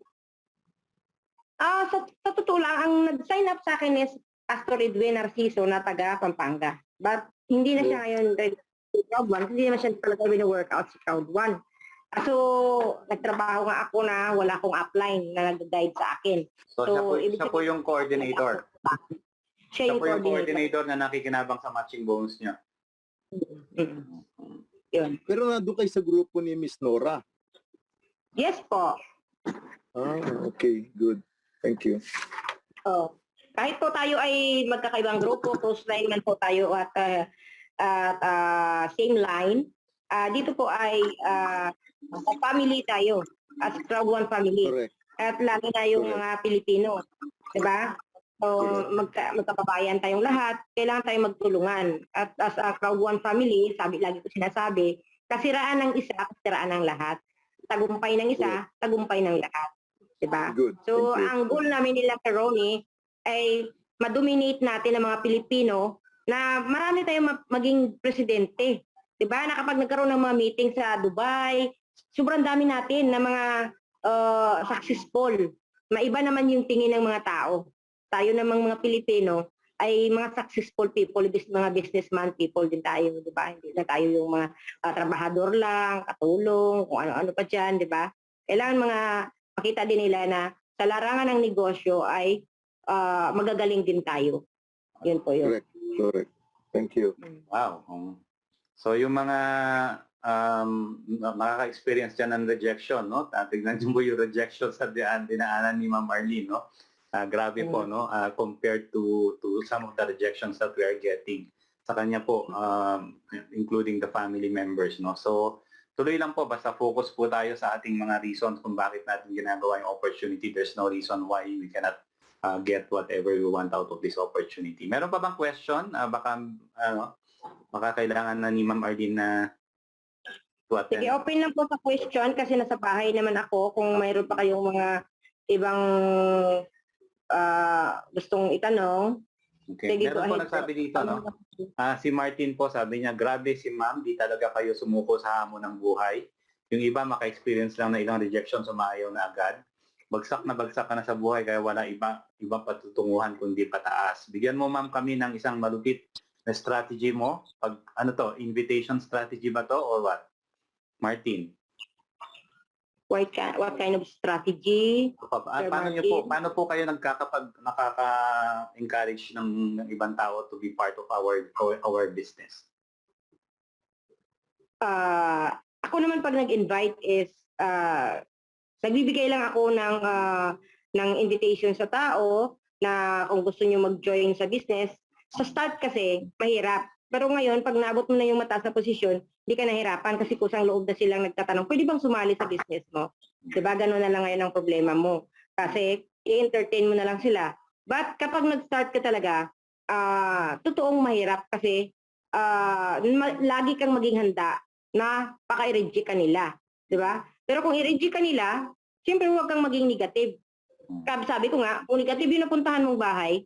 Sa totoo lang, ang nag-sign up sa akin is Pastor Edwin Narciso na taga Pampanga. But hindi na siya ngayon ready sa Crowd 1. Hindi naman siya talaga workout sa Crowd 1. So, nagtrabaho nga ako na wala akong upline na nag-guide sa akin. So siya po yung coordinator. Siya yung coordinator na nakikinabang sa matching bonus niya. Yun. Pero nandun kayo sa grupo ni Miss Nora. Yes po. Okay. Good. Thank you. Kahit po tayo ay magkakaibang grupo, close line man po tayo at same line, dito po ay family tayo, as Crowd 1 family. Correct. At lalo na yung mga Pilipino. Diba? So, magkababayan tayong lahat, kailangan tayong magtulungan. At as a Crowd 1 family, lagi ko sinasabi, kasiraan ng isa, kasiraan ng lahat. Tagumpay ng isa, tagumpay ng lahat. Diba? Good. So, Thank you. ang goal namin nila kay Ronnie ay ma-dominate natin ang mga Pilipino na marami tayong maging presidente. Diba? Na kapag nagkaroon ng mga meeting sa Dubai, sobrang dami natin na mga successful. Maiba naman yung tingin ng mga tao. Tayo namang mga Pilipino ay mga successful people, mga businessman people din tayo, di ba? Hindi na tayo yung mga trabahador lang, katulong, kung ano-ano pa dyan, di ba? Kailangan makita din nila na sa larangan ng negosyo ay magagaling din tayo. Yun po yun. Correct. Thank you. Wow. So yung mga makaka-experience dyan ng rejection, no? Tignan mo yung rejection sa dinaanan ni Ma'am Arlene, no? Grabe po, no? Compared to some of the rejections that we are getting sa kanya po, including the family members, no? So, tuloy lang po, basta focus po tayo sa ating mga reasons kung bakit natin ginagawa yung opportunity. There's no reason why we cannot get whatever we want out of this opportunity. Meron pa bang question? Baka kailangan na ni Ma'am Arlene na to attend. Sige, open lang po sa question kasi nasa bahay naman ako. Kung mayroon pa kayong mga ibang gustong itanong. Okay. Sige, Meron po nagsabi dito, no? Si Martin po, sabi niya, grabe si Ma'am, di talaga kayo sumuko sa hamon ng buhay. Yung iba, maka-experience lang na ilang rejection, sumayaw na agad. Bagsak ka na sa buhay, kaya wala ibang patutunguhan kundi pataas. Bigyan mo, Ma'am, kami ng isang malupit na strategy mo. Invitation strategy ba to or what? Martin. What kind of strategy? Paano po kayo nakaka-encourage ng ibang tao to be part of our business? Ako naman pag nag-invite is nagbibigay lang ako ng invitation sa tao na kung gusto niyo mag-join sa business. Sa start kasi mahirap. Pero ngayon, pag naabot mo na yung mataas na posisyon, hindi ka nahirapan kasi kusang loob na silang nagtatanong, pwede bang sumali sa business mo? Diba? Ganun na lang ngayon ang problema mo. Kasi i-entertain mo na lang sila. But kapag nag-start ka talaga, totoong mahirap kasi lagi kang maging handa na paka-i-reject ka nila. Diba? Pero kung i-reject ka nila, siyempre huwag kang maging negative. Sabi ko nga, kung negative yung napuntahan mong bahay,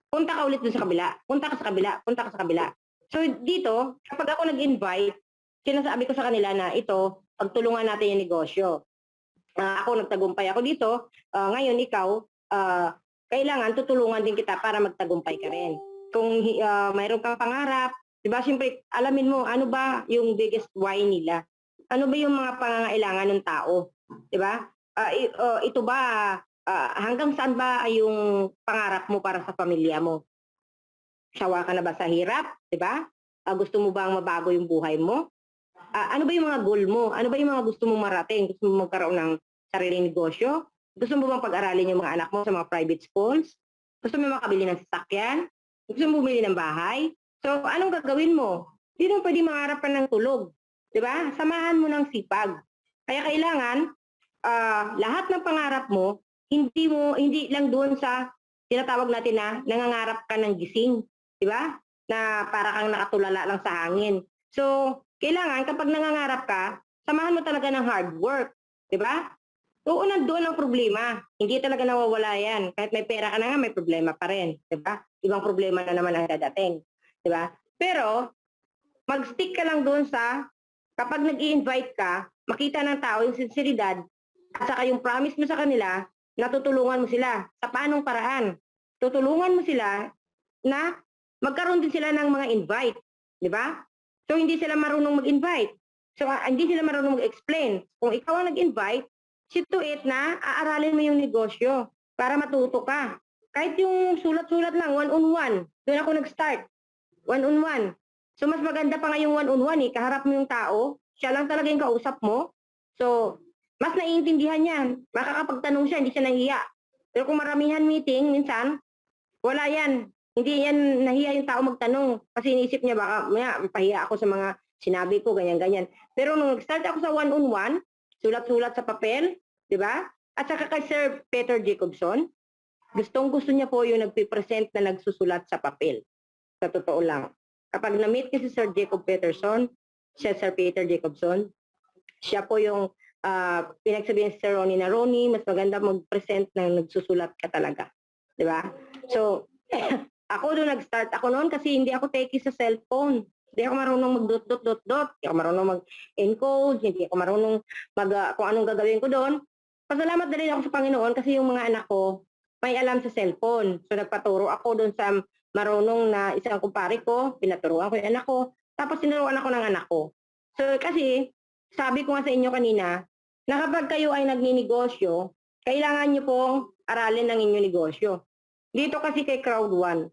punta ka ulit dun sa kabila. Punta ka sa kabila. So dito, kapag ako nag-invite, sinasabi ko sa kanila na ito, pagtulungan natin yung negosyo. Ako nagtagumpay ako dito, ngayon ikaw, kailangan tutulungan din kita para magtagumpay ka rin. Kung mayroon kang pangarap, 'di ba? Siyempre, alamin mo ano ba yung biggest why nila. Ano ba yung mga pangangailangan ng tao, 'di ba? Ito ba hanggang saan ba ay yung pangarap mo para sa pamilya mo? Sawa ka na ba sa hirap, 'di ba? Gusto mo bang mabago yung buhay mo? Ano ba yung mga goal mo? Ano ba yung mga gusto mong marating? Gusto mo magkaroon ng sariling negosyo? Gusto mo bang pag-aralin yung mga anak mo sa mga private schools? Gusto mo makabili ng sasakyan? Gusto mo bumili ng bahay? So, anong gagawin mo? Hindi mo pwede mangarap ka ng tulog. Di ba? Samahan mo ng sipag. Kaya kailangan, lahat ng pangarap mo, hindi lang doon sa tinatawag natin na nangangarap ka ng gising. Di ba? Na para kang nakatulala lang sa hangin. So, kailangan kapag nangangarap ka, samahan mo talaga ng hard work. Di ba? Oo, nandoon ang problema. Hindi talaga nawawala yan. Kahit may pera ka na nga, may problema pa rin. Di ba? Ibang problema na naman ang dadating. Di ba? Pero, mag-stick ka lang doon sa, kapag nag-i-invite ka, makita ng tao yung sinseridad, at saka yung promise mo sa kanila, na tutulungan mo sila. Sa paanong paraan? Tutulungan mo sila na magkaroon din sila ng mga invite. Di ba? So, hindi sila marunong mag-invite. So, hindi sila marunong mag-explain. Kung ikaw ang nag-invite, see to it na aaralin mo yung negosyo para matuto ka. Kahit yung sulat-sulat lang, one-on-one. Doon ako nag-start. One-on-one. So, mas maganda pa nga yung one-on-one eh. Kaharap mo yung tao, siya lang talaga yung kausap mo. So, mas naiintindihan yan. Makakapagtanong siya, hindi siya nahiya. Pero kung maramihan meeting, minsan, wala yan. Hindi yan nahiya yung tao magtanong. Kasi iniisip niya baka, pahiya ako sa mga sinabi ko, ganyan-ganyan. Pero nung nag-start ako sa one-on-one, sulat-sulat sa papel, di ba? At saka kay Sir Peter Jacobson, gustong-gusto niya po yung nagpipresent na nagsusulat sa papel. Sa totoo lang. Kapag na-meet niya si Sir Jacob Peterson, siya Sir Peter Jacobson, siya po yung pinagsabihan si Sir Ronnie na, Ronnie, mas maganda mag-present na nagsusulat ka talaga. Di ba? So, ako doon nag-start ako noon kasi hindi ako techie sa cellphone. Hindi ako marunong mag-dot-dot-dot-dot. Hindi ako marunong mag-encode. Hindi ako marunong kung anong gagawin ko doon. Pasalamat na rin ako sa Panginoon kasi yung mga anak ko may alam sa cellphone. So nagpaturo ako doon sa marunong na isang kumpare ko. Pinaturuan ko yung anak ko. Tapos tinuruan ako ng anak ko. So kasi sabi ko nga sa inyo kanina na kapag kayo ay nagninegosyo, kailangan nyo pong aralin ng inyong negosyo. Dito kasi kay Crowd One,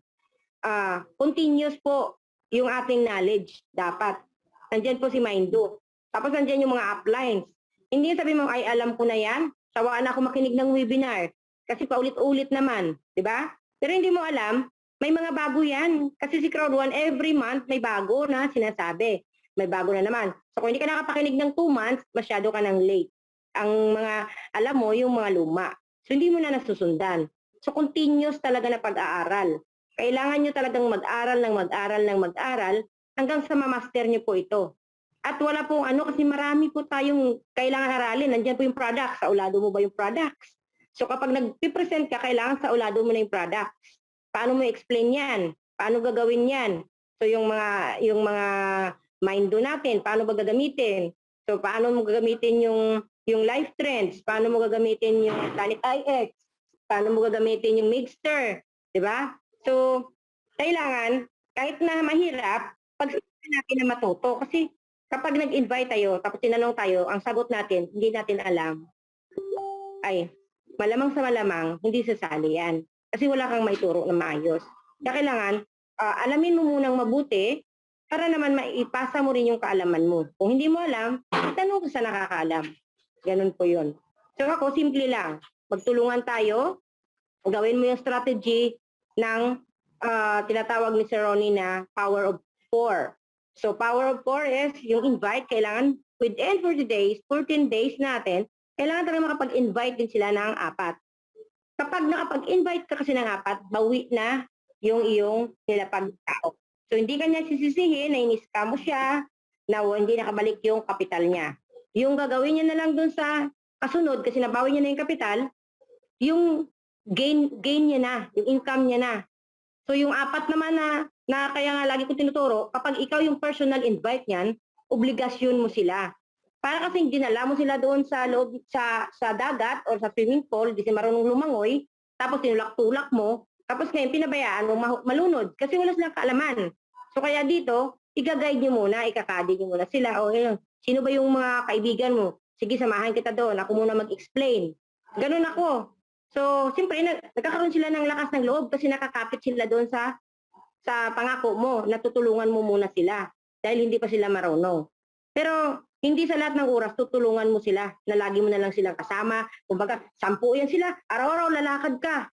continuous po yung ating knowledge dapat. Nandiyan po si Mindo. Tapos nandiyan yung mga uplines. Hindi sabi mo, ay alam ko na yan. Sawaan ako makinig ng webinar. Kasi paulit-ulit naman. Di ba? Pero hindi mo alam, may mga bago yan. Kasi si Crowd One, every month may bago na sinasabi. May bago na naman. So kung hindi ka nakapakinig ng 2 months, masyado ka ng late. Ang mga, alam mo, yung mga luma. So hindi mo na nasusundan. So continuous talaga na pag-aaral. Kailangan nyo talagang mag-aral hanggang sa ma-master nyo po ito. At wala pong kasi marami po tayong kailangan aralin. Nandiyan po yung products. Sa ulado mo ba yung products? So kapag nag-present ka, kailangan sa ulado mo na yung products. Paano mo explain yan? Paano gagawin yan? So yung mga Mindo natin, paano ba gagamitin? So paano mo gagamitin yung life trends? Paano mo gagamitin yung Planet IX? Paano mo gagamitin yung mixer? Di ba? So, kailangan, kahit na mahirap, pagsasabi natin na matuto. Kasi kapag nag-invite tayo, tapos tinanong tayo, ang sagot natin, hindi natin alam. Ay, malamang sa malamang, hindi sasali yan. Kasi wala kang maituro na maayos. Kaya kailangan, alamin mo munang mabuti, para naman maipasa mo rin yung kaalaman mo. Kung hindi mo alam, itanong ko sa nakakaalam. Ganun po yun. So ako, simple lang. Magtulungan tayo, gawin mo yung strategy ng tinatawag ni Sir Ronnie na Power of 4. So Power of 4 is yung invite, kailangan within 40 days, 14 days natin, kailangan talaga makapag-invite din sila ng 4. Kapag nakapag-invite ka kasi ng 4, bawi na yung iyong nilapag tao. So hindi ka niya sisisihin na in-scam mo siya, na hindi nakabalik yung kapital niya. Yung gagawin niya na lang dun sa kasunod, kasi nabawi niya na yung kapital, yung gain niya na, yung income niya na. So yung 4 naman na kaya nga lagi ko tinuturo, kapag ikaw yung personal invite niyan, obligasyon mo sila. Para kasing dinala mo sila doon sa loob sa dagat or sa swimming pool, di sila marunong lumangoy, tapos tinulak-tulak mo, tapos ngayon pinabayaan mo malunod kasi wala silang kaalaman. So kaya dito, i-guide nyo muna, ikakadi nyo muna sila. O sino ba yung mga kaibigan mo? Sige, samahan kita doon. Ako muna mag-explain. Ganun ako. So, siyempre, nagkakaroon sila ng lakas ng loob kasi nakakapit sila doon sa pangako mo, natutulungan mo muna sila dahil hindi pa sila marunong. Pero hindi sa lahat ng oras tutulungan mo sila na lagi mo na lang silang kasama. Kumbaga, 10 yan sila, araw-araw lalakad ka.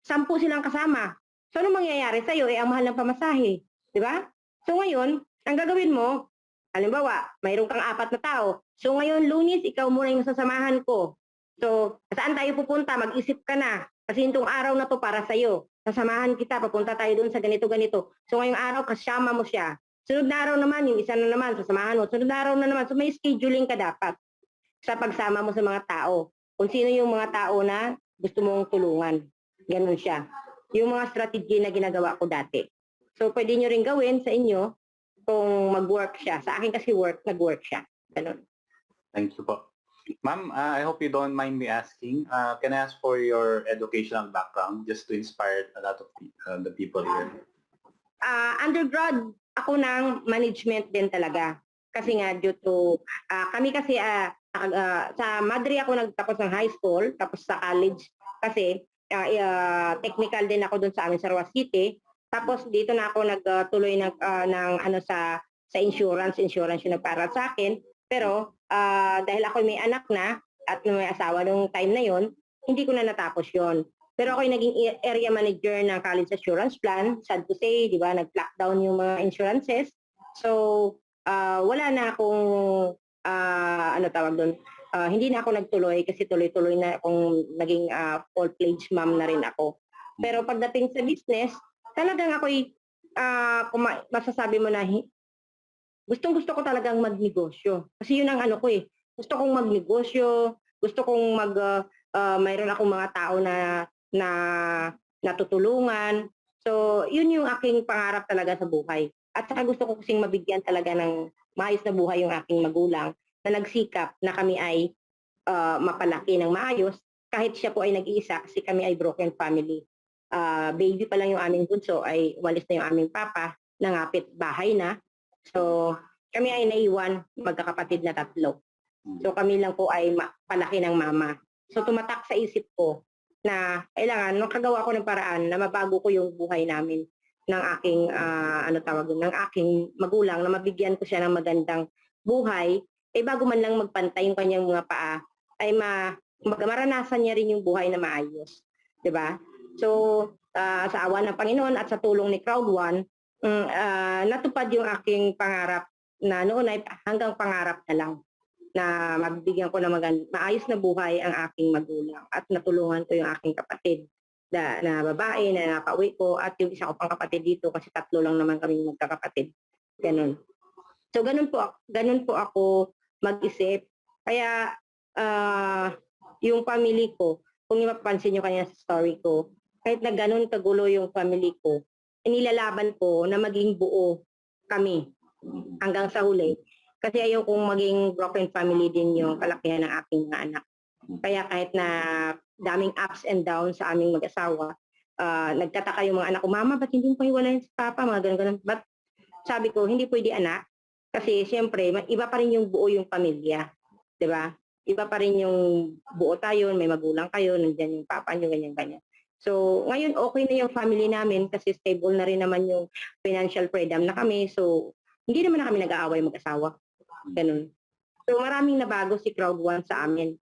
10 silang kasama. So ano mangyayari sa'yo? Ang mahal ng pamasahe. Di ba? So ngayon, ang gagawin mo, halimbawa, mayroon kang 4 na tao. So ngayon, Lunes, ikaw muna yung sasamahan ko. So, saan tayo pupunta? Mag-isip ka na. Kasi itong araw na to para sa'yo. Sasamahan kita, papunta tayo doon sa ganito-ganito. So ngayong araw, kasama mo siya. Sunod na araw naman, yung isa na naman, sasamahan mo. Sunod na araw na naman. So may scheduling ka dapat sa pagsama mo sa mga tao. Kung sino yung mga tao na gusto mong tulungan. Ganun siya. Yung mga strategy na ginagawa ko dati. So pwede nyo rin gawin sa inyo kung mag-work siya. Sa akin kasi nag-work siya. Ganun. Thank you po. Ma'am, I hope you don't mind me asking. Can I ask for your educational background just to inspire a lot of the people here? Undergrad ako ng management din talaga. Kasi nga due to, kami kasi sa Madrid ako nagtapos ng high school, tapos sa college kasi technical din ako doon sa amin sa Roa City. Tapos dito na ako nagtuloy ng ano sa insurance yung nagparal sa akin. Pero dahil ako may anak na at may asawa nung time na yon, hindi ko na natapos yon. Pero ako yung naging area manager ng College Assurance Plan. Sad to say, di ba, nag-lockdown yung mga insurances. So, wala na akong, ano tawag doon, hindi na ako nagtuloy kasi tuloy-tuloy na akong naging full-fledged mom na rin ako. Pero pagdating sa business, talagang ako'y, masasabi mo na, gustong-gusto ko talagang magnegosyo. Kasi yun ang ano ko eh. Gusto kong magnegosyo, gusto kong mayroon akong mga tao na natutulungan. So, yun yung aking pangarap talaga sa buhay. At saka gusto ko kasing mabigyan talaga ng maayos na buhay yung aking magulang na nagsikap na kami ay mapalaki ng maayos kahit siya po ay nag-iisa kasi kami ay broken family. Baby pa lang yung aming bunso ay walis na yung aming papa, nangapit bahay na. So, kami ay naiwan magkakapatid na 3. So, kami lang po ay palaki ng mama. So, tumatak sa isip ko na kailangan nakagawa ko ng paraan na mabago ko yung buhay namin ng aking ng aking magulang na mabigyan ko siya ng magandang buhay bago man lang magpantay yung kanyang mga paa ay maranasan niya rin yung buhay na maayos, 'di ba? So sa awa ng Panginoon at sa tulong ni Crowd One, natupad yung aking pangarap na noon ay hanggang pangarap na lang na mabibigyan ko ng maayos na buhay ang aking magulang at natulungan ko yung aking kapatid na babae na napauwi ko at yung isa ko pang kapatid dito kasi 3 lang naman kaming magkakapatid. Ganun. So ganun po ako mag-isip. Kaya yung family ko, kung mapapansin nyo kanina sa story ko, kahit na ganun kagulo yung family ko, inilalaban ko na maging buo kami hanggang sa huli. Kasi ayaw kong maging broken family din yung kalakihan ng aking mga anak. Kaya kahit na daming ups and downs sa aming mag-asawa, nagtataka yung mga anak ko, Mama, ba't hindi mo pahiwalayan si Papa? Mga ganun-ganun. But sabi ko, hindi pwede anak. Kasi siyempre, iba pa rin yung buo yung pamilya. 'Di ba? Iba pa rin yung buo tayo, may magulang kayo, nandiyan yung papa nyo, ganyan-ganyan. So, ngayon okay na yung family namin kasi stable na rin naman yung financial freedom na kami. So, hindi naman na kami nag-aaway mag-asawa. Ganun. So maraming nabago si Crowd One sa amin.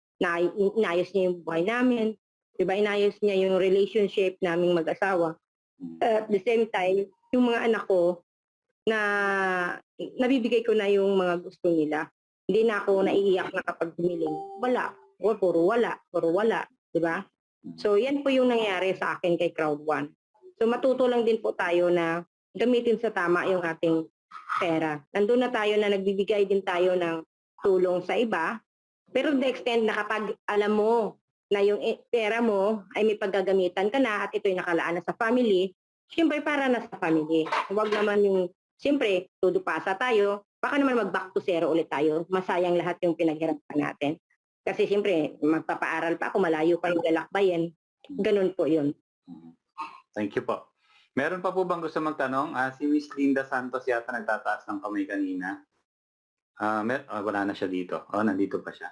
Inayos niya yung buhay namin. Diba? Inayos niya yung relationship naming mag-asawa. At the same time, yung mga anak ko na nabibigay ko na yung mga gusto nila. Hindi na ako naiiyak na kapag humiling. Wala. O puro wala. Diba? So yan po yung nangyari sa akin kay Crowd One. So matuto lang din po tayo na gamitin sa tama yung ating pera. Nandun na tayo na nagbibigay din tayo ng tulong sa iba. Pero to the extent na kapag alam mo na yung pera mo ay may paggagamitan ka na at ito'y nakalaan na sa family, siyempre para na sa family. Huwag naman yung, siyempre, tudupasa tayo, baka naman mag-back to zero ulit tayo. Masayang lahat yung pinaghirapan natin. Kasi siyempre, magpapaaral pa ako, malayo pa yung lalakbayin. Ganun po yun. Thank you po. Meron pa po bang gusto magtanong? Si Miss Linda Santos yata nagtataas ng kamay kanina. Wala na siya dito. Nandito pa siya.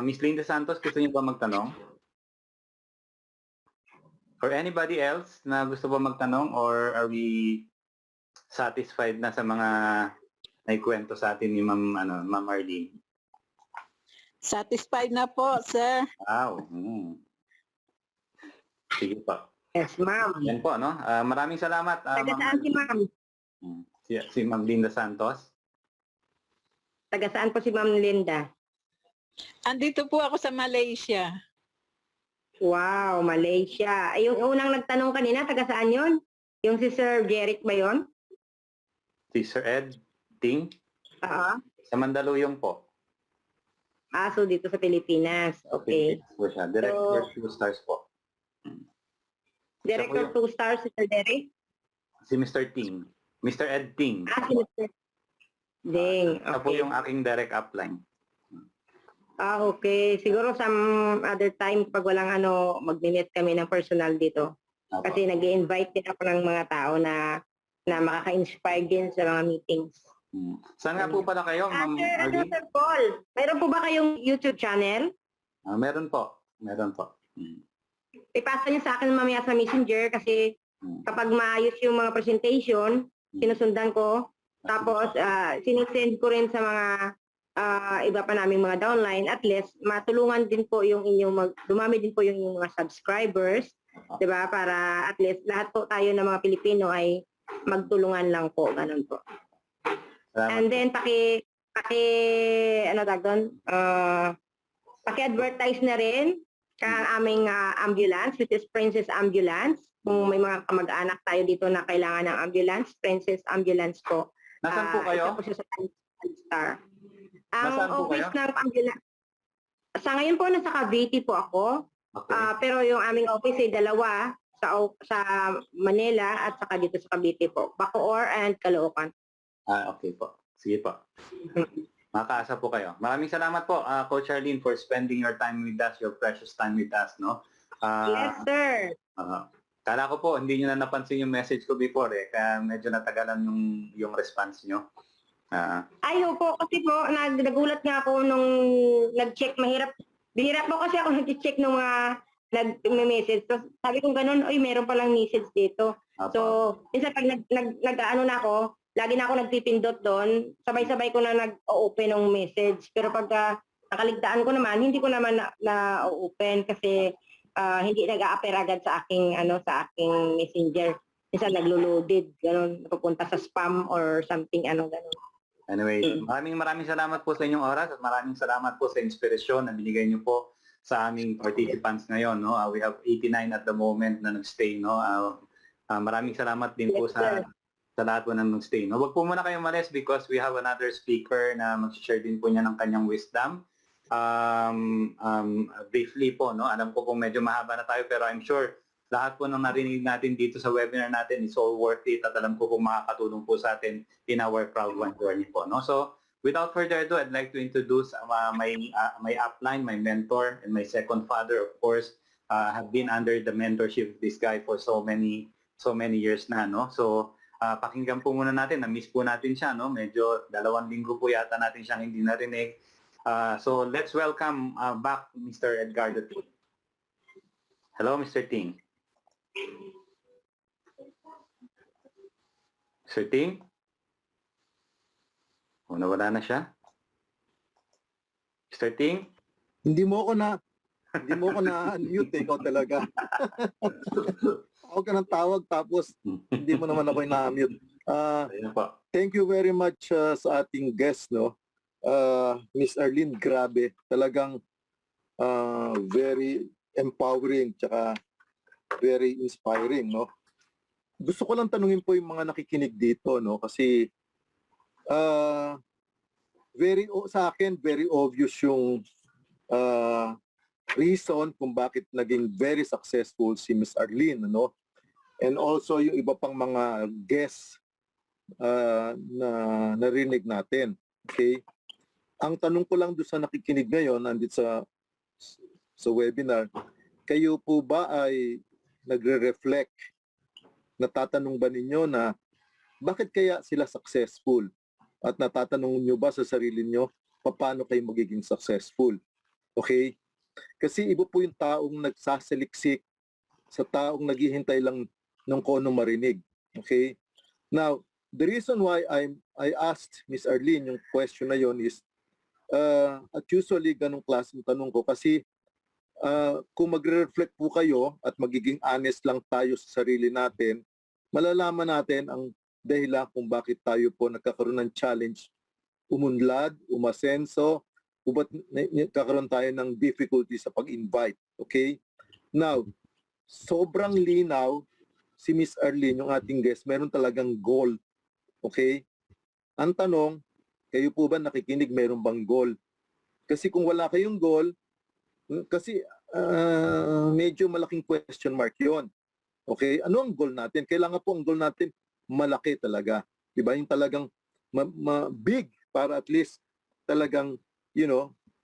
Miss Linda Santos, gusto niyo ba magtanong? Or anybody else na gusto ba magtanong? Or are we satisfied na sa mga naikwento sa atin ni Ma'am Arlene? Satisfied na po, sir. Wow. Sige po. Yes, ma'am. Yan po, no? Maraming salamat. Taga saan si ma'am? Si Ma'am Linda Santos. Taga saan po si Ma'am Linda? Andito po ako sa Malaysia. Wow, Malaysia. Ay, yung unang nagtanong kanina, taga saan yun? Yung si Sir Jeric ba yun? Si Sir Ed Ting. Oo. Sa Mandaluyong po. So dito sa Pilipinas. Okay. Po siya. Director Two Stars po. Director 2 stars si Sir Derek? Si Mr. Ting. Mr. Ed Ting. Si Mr. Ding. Siya po Okay. yung aking direct upline. Okay. Siguro some other time pag walang mag-meet kami ng personal dito. Apo. Kasi nag-invite din ako ng mga tao na makaka-inspire din sa mga meetings. Saan nga po pala kayo, Ma'am Arlene? Sir Paul, mayroon po ba kayong YouTube channel? Meron po. Meron po. Ipasa niyo sa akin mamaya sa Messenger kasi kapag maayos yung mga presentation, sinusundan ko. Tapos, sinisend ko rin sa mga iba pa naming mga downline. At least, matulungan din po yung dumami din po yung inyong mga subscribers. Diba? Para at least lahat po tayo ng mga Pilipino ay magtulungan lang po. Ganun po. And then, paki-advertise na rin ang aming ambulance, which is Princess Ambulance. Kung may mga kamag-anak tayo dito na kailangan ng ambulance, Princess Ambulance po. Nasaan po kayo? Isa po siya sa Star. Ang Nasaan po office kayo? ng ambulance, sa ngayon po, nasa Cavite po ako. Okay. Pero yung aming office ay dalawa sa Manila at saka dito sa Cavite po. Bacoor and Caloocan. Okay po. Sige po. Makakaasa po kayo. Maraming salamat po, Coach Arlene, for spending your time with us, your precious time with us, no? Yes, sir. Kala ko po, hindi nyo na napansin yung message ko before kaya medyo natagalan yung response nyo. Ay, po, kasi po, nagulat nga ako nung nag-check, bihirap po kasi ako nag-check nung mga nag-message. So, sabi ko ganun, meron palang message dito. So, isa pag nag-ano na ako, lagi na ako nagpipindot doon, sabay-sabay ko na nag-open ng message. Pero pagka nakaligtaan ko naman, hindi ko naman na-open kasi hindi nag-a-appear agad sa aking messenger. Minsan naglo-loaded, gano'n, napupunta sa spam or something, gano'n. Anyway, maraming salamat po sa inyong oras at maraming salamat po sa inspirasyon na binigay niyo po sa aming participants ngayon. No? We have 89 at the moment na nag-stay. No? Maraming salamat din po sa lahat po na nag-stay. No? Huwag po muna kayong malis because we have another speaker na mag-share din po niya ng kanyang wisdom. Briefly po, no? Alam ko kung medyo mahaba na tayo pero I'm sure lahat po ng narinig natin dito sa webinar natin is all worth it at alam ko kung makakatulong po sa atin in our Proud One journey po. No? So, without further ado, I'd like to introduce my upline, my mentor, and my second father, of course, have been under the mentorship of this guy for so many years na. No? So, pakinggan po muna natin, na-miss po natin siya, no? Medyo 2 linggo po yata natin siyang hindi narinig. So let's welcome back Mr. Edgardo Ting. Hello, Mr. Ting. Mr. Ting? Nawala na siya. Mr. Ting? Hindi mo ako na-unmute, ikaw talaga. Ako ka ng tawag tapos hindi mo naman ako na-unmute. Ayun po. Thank you very much sa ating guest, no? Miss Arlene, grabe. Talagang very empowering tsaka very inspiring, no? Gusto ko lang tanungin po yung mga nakikinig dito, no? Kasi sa akin, very obvious yung reason kung bakit naging very successful si Miss Arlene, no? And also yung iba pang mga guests na narinig natin. Okay? Ang tanong ko lang doon sa nakikinig ngayon, nandito sa webinar, kayo po ba ay nagre-reflect? Natatanong ba ninyo na bakit kaya sila successful? At natatanong nyo ba sa sarili nyo, paano kayo magiging successful? Okay? Kasi iba po yung taong nagsasaliksik sa taong naghihintay lang ng kung ano marinig. Okay? Now, the reason why I asked Miss Arlene yung question na yon is, at usually ganong klaseng tanong ko kasi kung magre-reflect po kayo at magiging honest lang tayo sa sarili natin, malalaman natin ang dahilan kung bakit tayo po nagkakaroon ng challenge, umunlad, umasenso, o ba't nagkakaroon tayo ng difficulty sa pag-invite. Okay? Now, sobrang linaw si Miss Arlene, yung ating guest, meron talagang goal. Okay? Ang tanong, kayo po ba nakikinig, meron bang goal? Kasi kung wala kayong goal, kasi medyo malaking question mark yon. Okay? Ano ang goal natin? Kailangan po ang goal natin malaki talaga. Diba? Yung talagang big para at least talagang,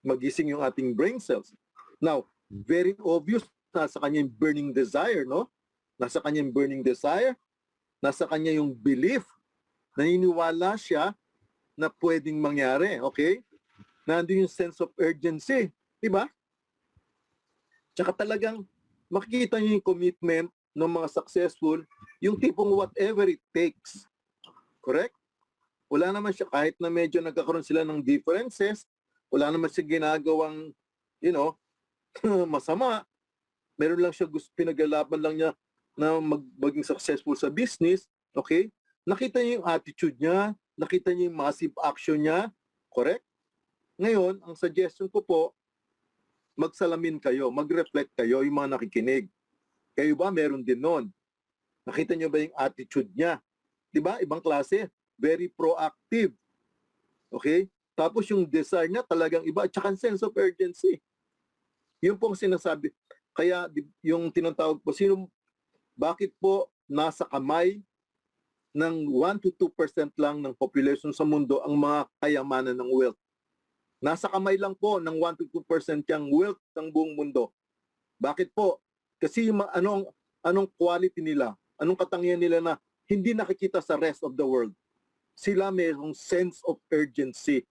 magising yung ating brain cells. Now, very obvious, nasa kanya yung burning desire, no? Nasa kanya yung burning desire, nasa kanya yung belief, naniniwala siya na pwedeng mangyari, okay? Nandun yung sense of urgency, di ba? Tsaka talagang makikita niyo yung commitment ng mga successful, yung tipong whatever it takes. Correct? Wala naman siya, kahit na medyo nagkakaroon sila ng differences, wala naman siya ginagawang, masama. Meron lang siya pinaglalaban lang niya na maging successful sa business, okay? Nakita niyo yung attitude niya, nakita niyo yung massive action niya, correct? Ngayon, ang suggestion ko po, magsalamin kayo, mag-reflect kayo, yung mga nakikinig. Kayo ba meron din nun? Nakita niyo ba yung attitude niya? Di ba? Ibang klase, very proactive. Okay? Tapos yung desire niya talagang iba, at saka sense of urgency. Yun po ang sinasabi. Kaya yung tinatawag po, bakit po nasa kamay ng 1 to 2% lang ng population sa mundo ang mga kayamanan ng wealth? Nasa kamay lang po ng 1 to 2% yung wealth ng buong mundo. Bakit po? Kasi yung anong quality nila, anong katangian nila na hindi nakikita sa rest of the world. Sila mayroong sense of urgency.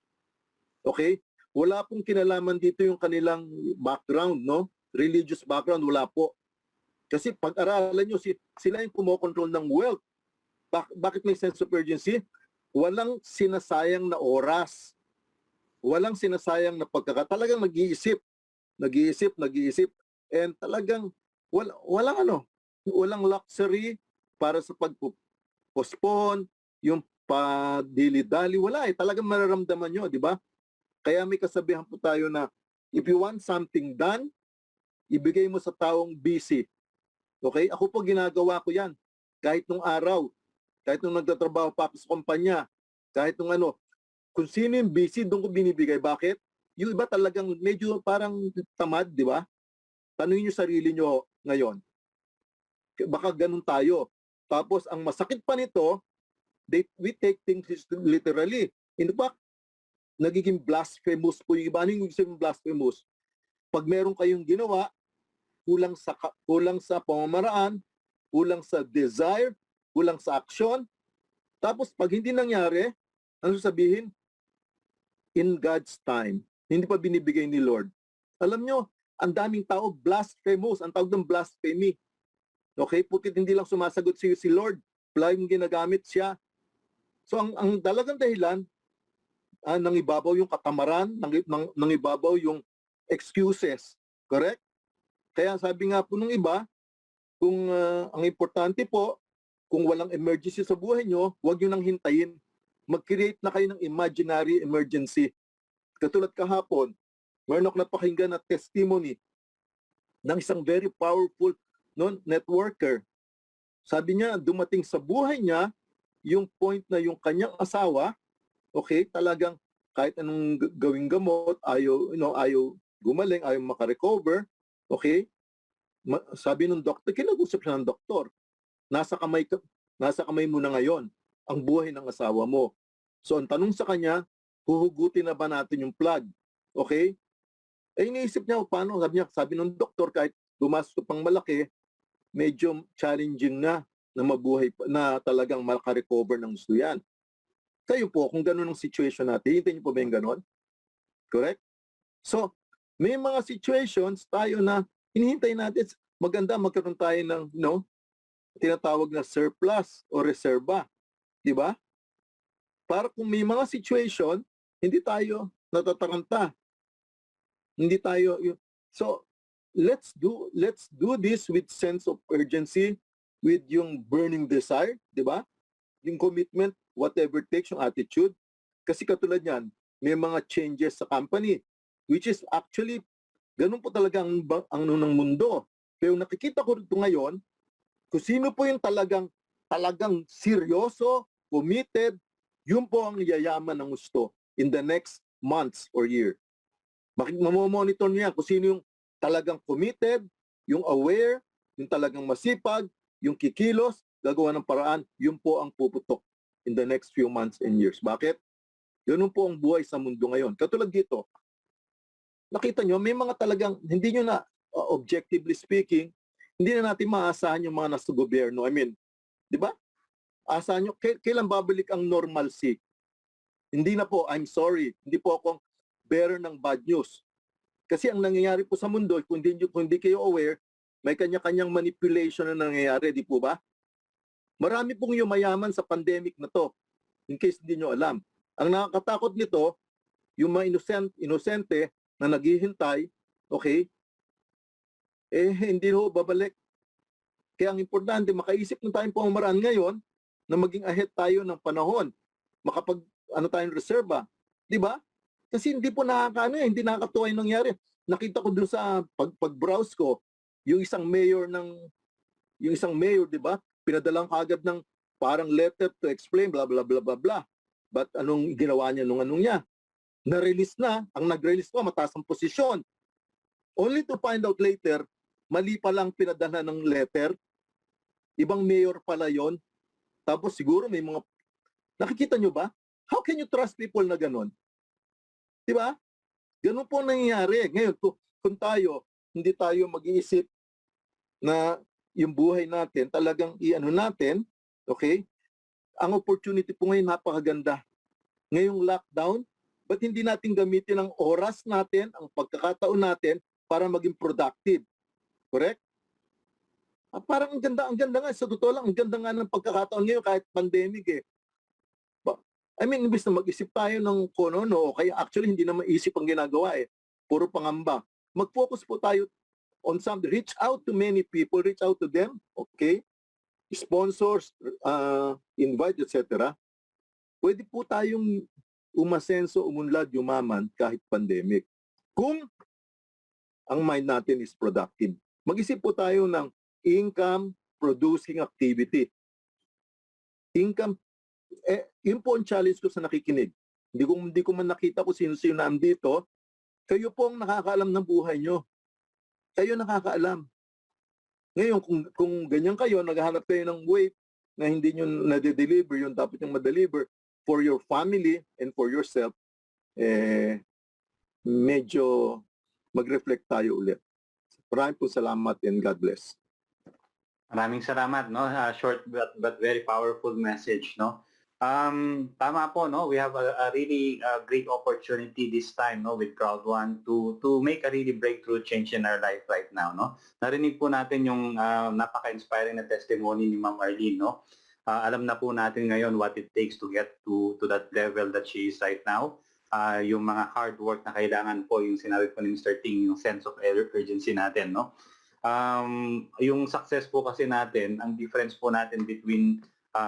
Okay? Wala pong kinalaman dito yung kanilang background, no? Religious background, wala po. Kasi pag-aralan nyo, sila yung kumokontrol ng wealth. Bakit may sense of urgency? Walang sinasayang na oras. Walang sinasayang na talagang nag-iisip. And talagang walang luxury para sa pag-postpone, yung pa-dili-dali, wala eh. Talagang mararamdaman nyo, di ba? Kaya may kasabihan po tayo na if you want something done, ibigay mo sa taong busy. Okay? Ako po ginagawa ko yan. Kahit nung araw, kahit nung nagtatrabaho pa ako sa kumpanya, kahit nung kung sino yung busy, doon ko binibigay. Bakit? Yung iba talagang medyo parang tamad, di ba? Tanungin nyo sarili nyo ngayon. Baka ganun tayo. Tapos, ang masakit pa nito, we take things literally. In fact, nagiging blasphemous po yung iba. Ano yung isang blasphemous? Pag meron kayong ginawa, kulang sa pamamaraan, kulang sa desire, kulang sa action. Tapos pag hindi nangyari, ano sabihin? In God's time. Hindi pa binibigay ni Lord. Alam nyo, ang daming tao, blasphemous. Ang tawag ng blasphemy. Okay? Pukit hindi lang sumasagot si Lord. Palaging ginagamit siya. So ang dalagang dahilan, nangibabaw yung katamaran, nangibabaw yung excuses. Correct? Kaya sabi nga po ng iba, kung ang importante po, kung walang emergency sa buhay nyo, huwag nyo nang hintayin. Mag-create na kayo ng imaginary emergency. Katulad kahapon, meron ako napakinggan na testimony ng isang very powerful networker. Sabi niya, dumating sa buhay niya, yung point na yung kanyang asawa, okay, talagang kahit anong gawing gamot, ayaw gumaling, ayaw makarecover, okay? Sabi ng doktor, kinag-usap siya ng doktor, nasa kamay mo na ngayon ang buhay ng asawa mo. So ang tanong sa kanya, huhugutin na ba natin yung plug? Okay? Eh iniisip niya, paano? Sabi ng doktor, kahit gumastos pang malaki, medyo challenging na mabuhay, na talagang makarecover ng gusto yan. Kayo po, kung gano'n ang situation natin, hintayin niyo po ba yung gano'n? Correct? So, may mga situations tayo na hinihintay natin, maganda magkaroon tayo ng, tinatawag na surplus o reserba. Di ba? Para kung may mga situation, hindi tayo natataranta. Hindi tayo, so, let's do this with sense of urgency, with yung burning desire, di ba? Yung commitment, whatever takes, yung attitude. Kasi katulad yan, may mga changes sa company, which is actually, ganun po talaga ang ng mundo. Pero nakikita ko dito ngayon, kung sino po yung talagang seryoso, committed, yun po ang yayaman ng gusto in the next months or year. Mamomonitor niya kung sino yung talagang committed, yung aware, yung talagang masipag, yung kikilos, gagawa ng paraan, yun po ang puputok in the next few months and years. Bakit? Ganun po ang buhay sa mundo ngayon. Katulad dito, nakita nyo, may mga talagang, hindi nyo na, objectively speaking, hindi na natin maasahan yung mga nasa gobyerno. I mean, di ba? Asahan nyo, kailan babalik ang normalcy? Hindi na po, I'm sorry, hindi po ako bearer ng bad news. Kasi ang nangyayari po sa mundo, kung hindi kayo aware, may kanya-kanyang manipulation na nangyayari, di po ba? Marami pong yumayaman sa pandemic na to, in case hindi nyo alam. Ang nakakatakot nito, yung mga inosente na naghihintay, okay, hindi ho babalik. Kaya ang importante, makaisip na tayong pamamaraan ngayon na maging ahead tayo ng panahon. Tayong reserva. Di ba? Kasi hindi po hindi nakakatuwa yung nangyari. Nakita ko dun sa pag-browse ko, yung isang mayor, di ba? Pinadalang kagad ng parang letter to explain, blah, blah, blah, blah, blah. But anong ginawa niya nung niya? Na-release na, ang nag-release pa, mataas ang posisyon. Only to find out later, mali pa lang pinadala ng letter, ibang mayor pala yon. Tapos siguro may mga, nakikita nyo ba? How can you trust people na ganon? Di ba? Ganon po nangyayari. Ngayon, kung tayo, hindi tayo mag-iisip na yung buhay natin, talagang natin, okay? Ang opportunity po ngayon napakaganda. Ngayong lockdown, ba't hindi natin gamitin ang oras natin, ang pagkakataon natin para maging productive? Correct? Parang ang ganda nga. Sa totoo lang, ang ganda nga ng pagkakataon ngayon kahit pandemic eh. Imbis na mag-isip tayo ng kono, kaya actually hindi na maisip ang ginagawa eh. Puro pangamba. Mag-focus po tayo on something. Reach out to many people, reach out to them, okay? Sponsors, invite, etc. Pwede po tayong umasenso, umunlad, yumaman kahit pandemic. Kung ang mind natin is productive. Mag-isip po tayo ng income producing activity. Income, yun po ang challenge ko sa nakikinig. Hindi ko man nakita kung sino-sino na andito. Kayo po ang nakakaalam ng buhay nyo. Kayo nakakaalam. Ngayon, kung ganyan kayo, naghahanap kayo ng way na hindi nyo nade-deliver, yung dapat nyo ma-deliver for your family and for yourself, medyo mag-reflect tayo ulit. Maraming po salamat and God bless. Maraming salamat, no? Short but very powerful message, no? Tama po, no? We have a really great opportunity this time, no, with Crowd One to make a really breakthrough change in our life right now, no? Narinig po natin yung napaka-inspiring na testimony ni Ma'am Arlene, no? Alam na po natin ngayon what it takes to get to that level that she is right now. Yung mga hard work na kailangan po, yung sinabi po ni Mr. Ting, yung sense of urgency natin, no? Yung success po kasi natin, ang difference po natin between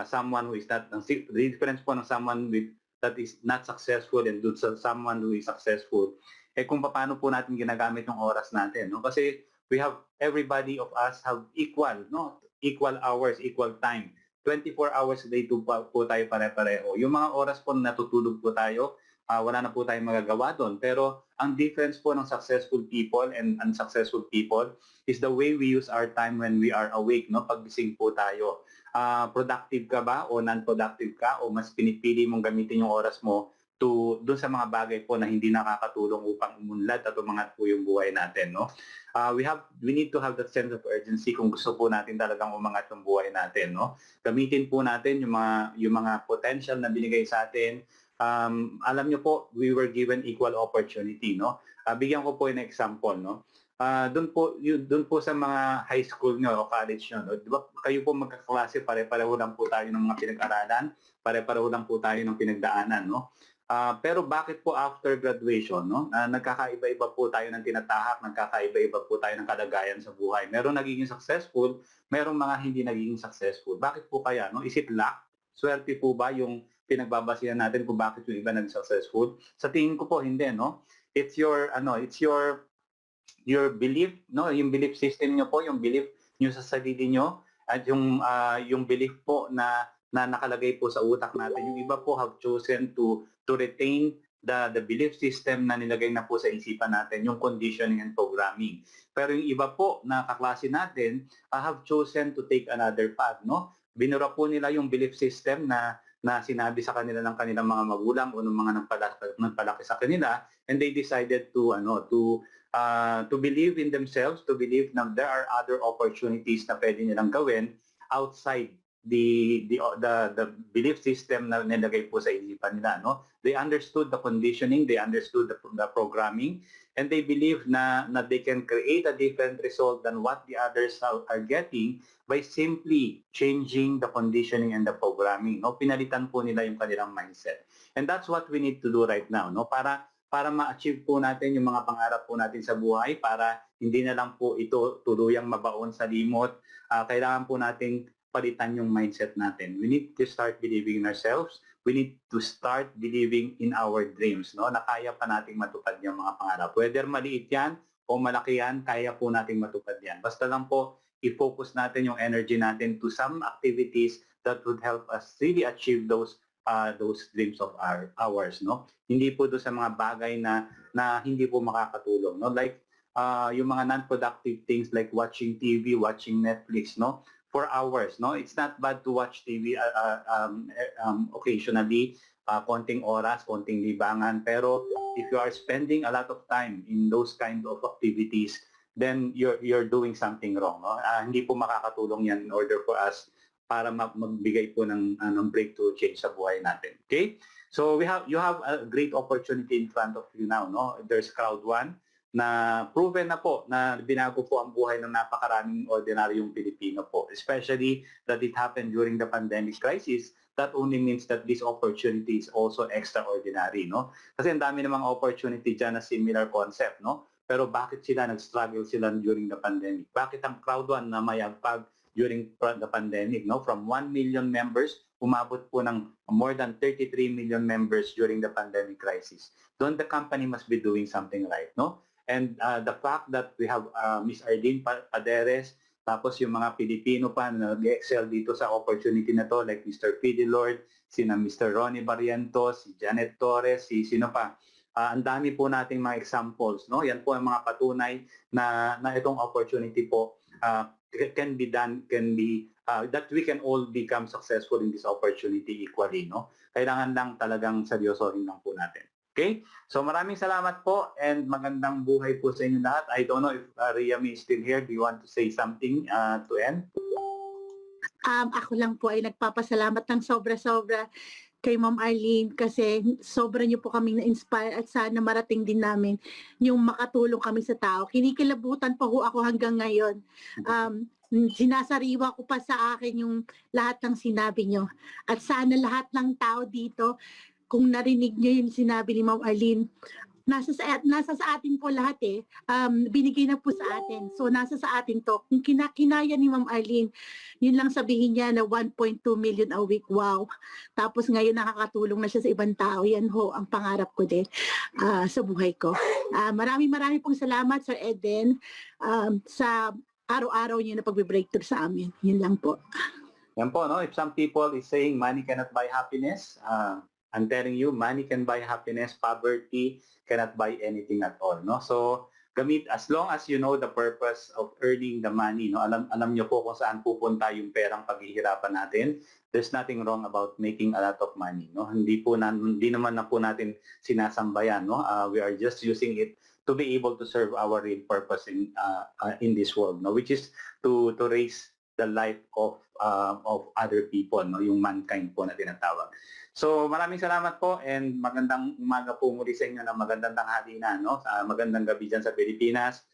someone who is not, the difference po ng someone that is not successful and someone who is successful, kung paano po natin ginagamit yung oras natin, no? Kasi everybody of us have equal hours, equal time. 24 hours a day po tayo pare-pareho. Yung mga oras po na natutulog po tayo, wala na po tayong magagawa doon. Pero ang difference po ng successful people and unsuccessful people is the way we use our time when we are awake, no? Paggising po tayo. productive ka ba o non-productive ka o mas pinipili mong gamitin yung oras mo doon sa mga bagay po na hindi nakakatulong upang umunlad at umangat po yung buhay natin, no? We need to have that sense of urgency kung gusto po natin talagang umangat yung buhay natin, no? Gamitin po natin yung mga potential na binigay sa atin. Alam niyo po, we were given equal opportunity, no? Bigyan ko po ng example, no? Doon po sa mga high school nyo o college nyo, no? Di ba kayo po magkaklase, pare-pareho lang po tayo ng mga pinag-aralan, pare-pareho lang po tayo ng pinagdaanan, no? Pero bakit po after graduation, no? Nagkakaiba-iba po tayo ng tinatahak, nagkakaiba-iba po tayo ng kalagayan sa buhay. Meron nagiging successful, merong mga hindi nagiging successful. Bakit po kaya, no? Is it luck? Swerte po ba yung pinagbabasihan natin kung bakit yung iba nag-successful? Sa tingin ko po hindi, no? It's your belief, no? Yung belief system nyo po, yung belief nyo sa sarili nyo, at yung belief po na nakalagay po sa utak natin. Yung iba po have chosen to retain the belief system na nilagay na po sa isipan natin, yung conditioning and programming. Pero yung iba po na kaklase natin have chosen to take another path, no? Binura po nila yung belief system na sinabi sa kanila ng kanilang mga magulang o ng mga nagpalaki sa kanila, and they decided to believe in themselves, to believe na there are other opportunities na pwede nilang gawin outside the belief system na nilagay po sa isipan nila, no? They understood the conditioning, they understood the programming, and they believe na they can create a different result than what the others are getting by simply changing the conditioning and the programming, no? Pinalitan po nila yung kanilang mindset. And that's what we need to do right now, no? Para ma-achieve po natin yung mga pangarap po natin sa buhay, para hindi na lang po ito tuluyang mabaon sa limot. Kailangan po nating palitan yung mindset natin. We need to start believing in ourselves. We need to start believing in our dreams, no? Na kaya pa nating matupad yung mga pangarap. Whether maliit yan o malaki yan, kaya po nating matupad yan. Basta lang po, i-focus natin yung energy natin to some activities that would help us really achieve those dreams of ours, no? Hindi po do sa mga bagay na hindi po makakatulong, no? Like yung mga non-productive things like watching TV, watching Netflix, no? For hours, no? It's not bad to watch TV occasionally, konting oras, konting libangan. Pero if you are spending a lot of time in those kind of activities, then you're doing something wrong, no? Hindi po makakatulong yan in order for us para magbigay po ng breakthrough change sa buhay natin. Okay? So you have a great opportunity in front of you now, no? There's Crowd 1 na proven na po na binago po ang buhay ng napakaraming ordinaryong Pilipino po. Especially that it happened during the pandemic crisis. That only means that this opportunity is also extraordinary, no? Kasi ang dami namang opportunity dyan na similar concept, no? Pero bakit nag-struggle sila during the pandemic? Bakit ang Crowd 1 na mayagpag during the pandemic, no? From 1 million members, umabot po ng more than 33 million members during the pandemic crisis. Doon the company must be doing something right, no? And the fact that we have Miss Arlene Paderes, tapos yung mga Pilipino pa na nag-excel dito sa opportunity na to, like Mr. P.D. Lord, sina Mr. Ronnie Barrientos, si Janet Torres, sino pa. Ang dami po nating mga examples, no? Yan po ang mga patunay na itong opportunity po can be that we can all become successful in this opportunity equally, no? Kailangan lang talagang seryosohin lang po natin. Okay? So maraming salamat po and magandang buhay po sa inyo lahat. I don't know if Riami is still here. Do you want to say something to end? Ako lang po ay nagpapasalamat ng sobra-sobra kay Ma'am Arlene kasi sobra niyo po kaming na-inspire at sana marating din namin yung makatulong kami sa tao. Kinikilabutan pa ho ako hanggang ngayon. Sinasariwa ko pa sa akin yung lahat ng sinabi niyo. At sana lahat ng tao dito, kung narinig niyo yung sinabi ni Ma'am Arlene, nasa sa atin po lahat binigay na po sa atin. So nasa sa atin to. Kung kinaya ni Ma'am Arlene, yun lang sabihin niya na 1.2 million a week. Wow. Tapos ngayon nakakatulong na siya sa ibang tao. Yan ho ang pangarap ko din sa buhay ko. Maraming pong salamat Sir Eden sa araw-araw niyo na pagbe-breakthrough sa amin. Yun lang po. Yan po, no? If some people is saying money cannot buy happiness, I'm telling you, money can buy happiness, poverty cannot buy anything at all, no? So gamit as long as you know the purpose of earning the money, no? Alam niyo po kung saan pupunta yung perang paghihirapan natin. There's nothing wrong about making a lot of money, no? Hindi naman na po natin sinasambayan, no? We are just using it to be able to serve our real purpose in this world, no? Which is to raise the life of other people, no? Yung mankind po na tinatawag. So maraming salamat po and magandang umaga po muli sa inyo na magandang tanghali na, no? Magandang gabi dyan sa Pilipinas.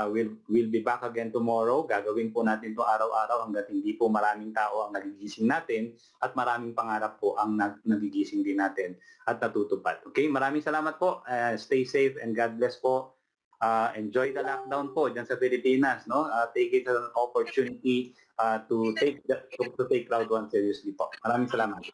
We'll be back again tomorrow. Gagawin po natin to araw-araw hanggat hindi po maraming tao ang nagigising natin at maraming pangarap po ang nagigising din natin at natutupad. Okay, maraming salamat po. Stay safe and God bless po. Enjoy the lockdown po dyan sa Pilipinas, no? Take it as an opportunity to take Cloud One seriously po. Maraming salamat.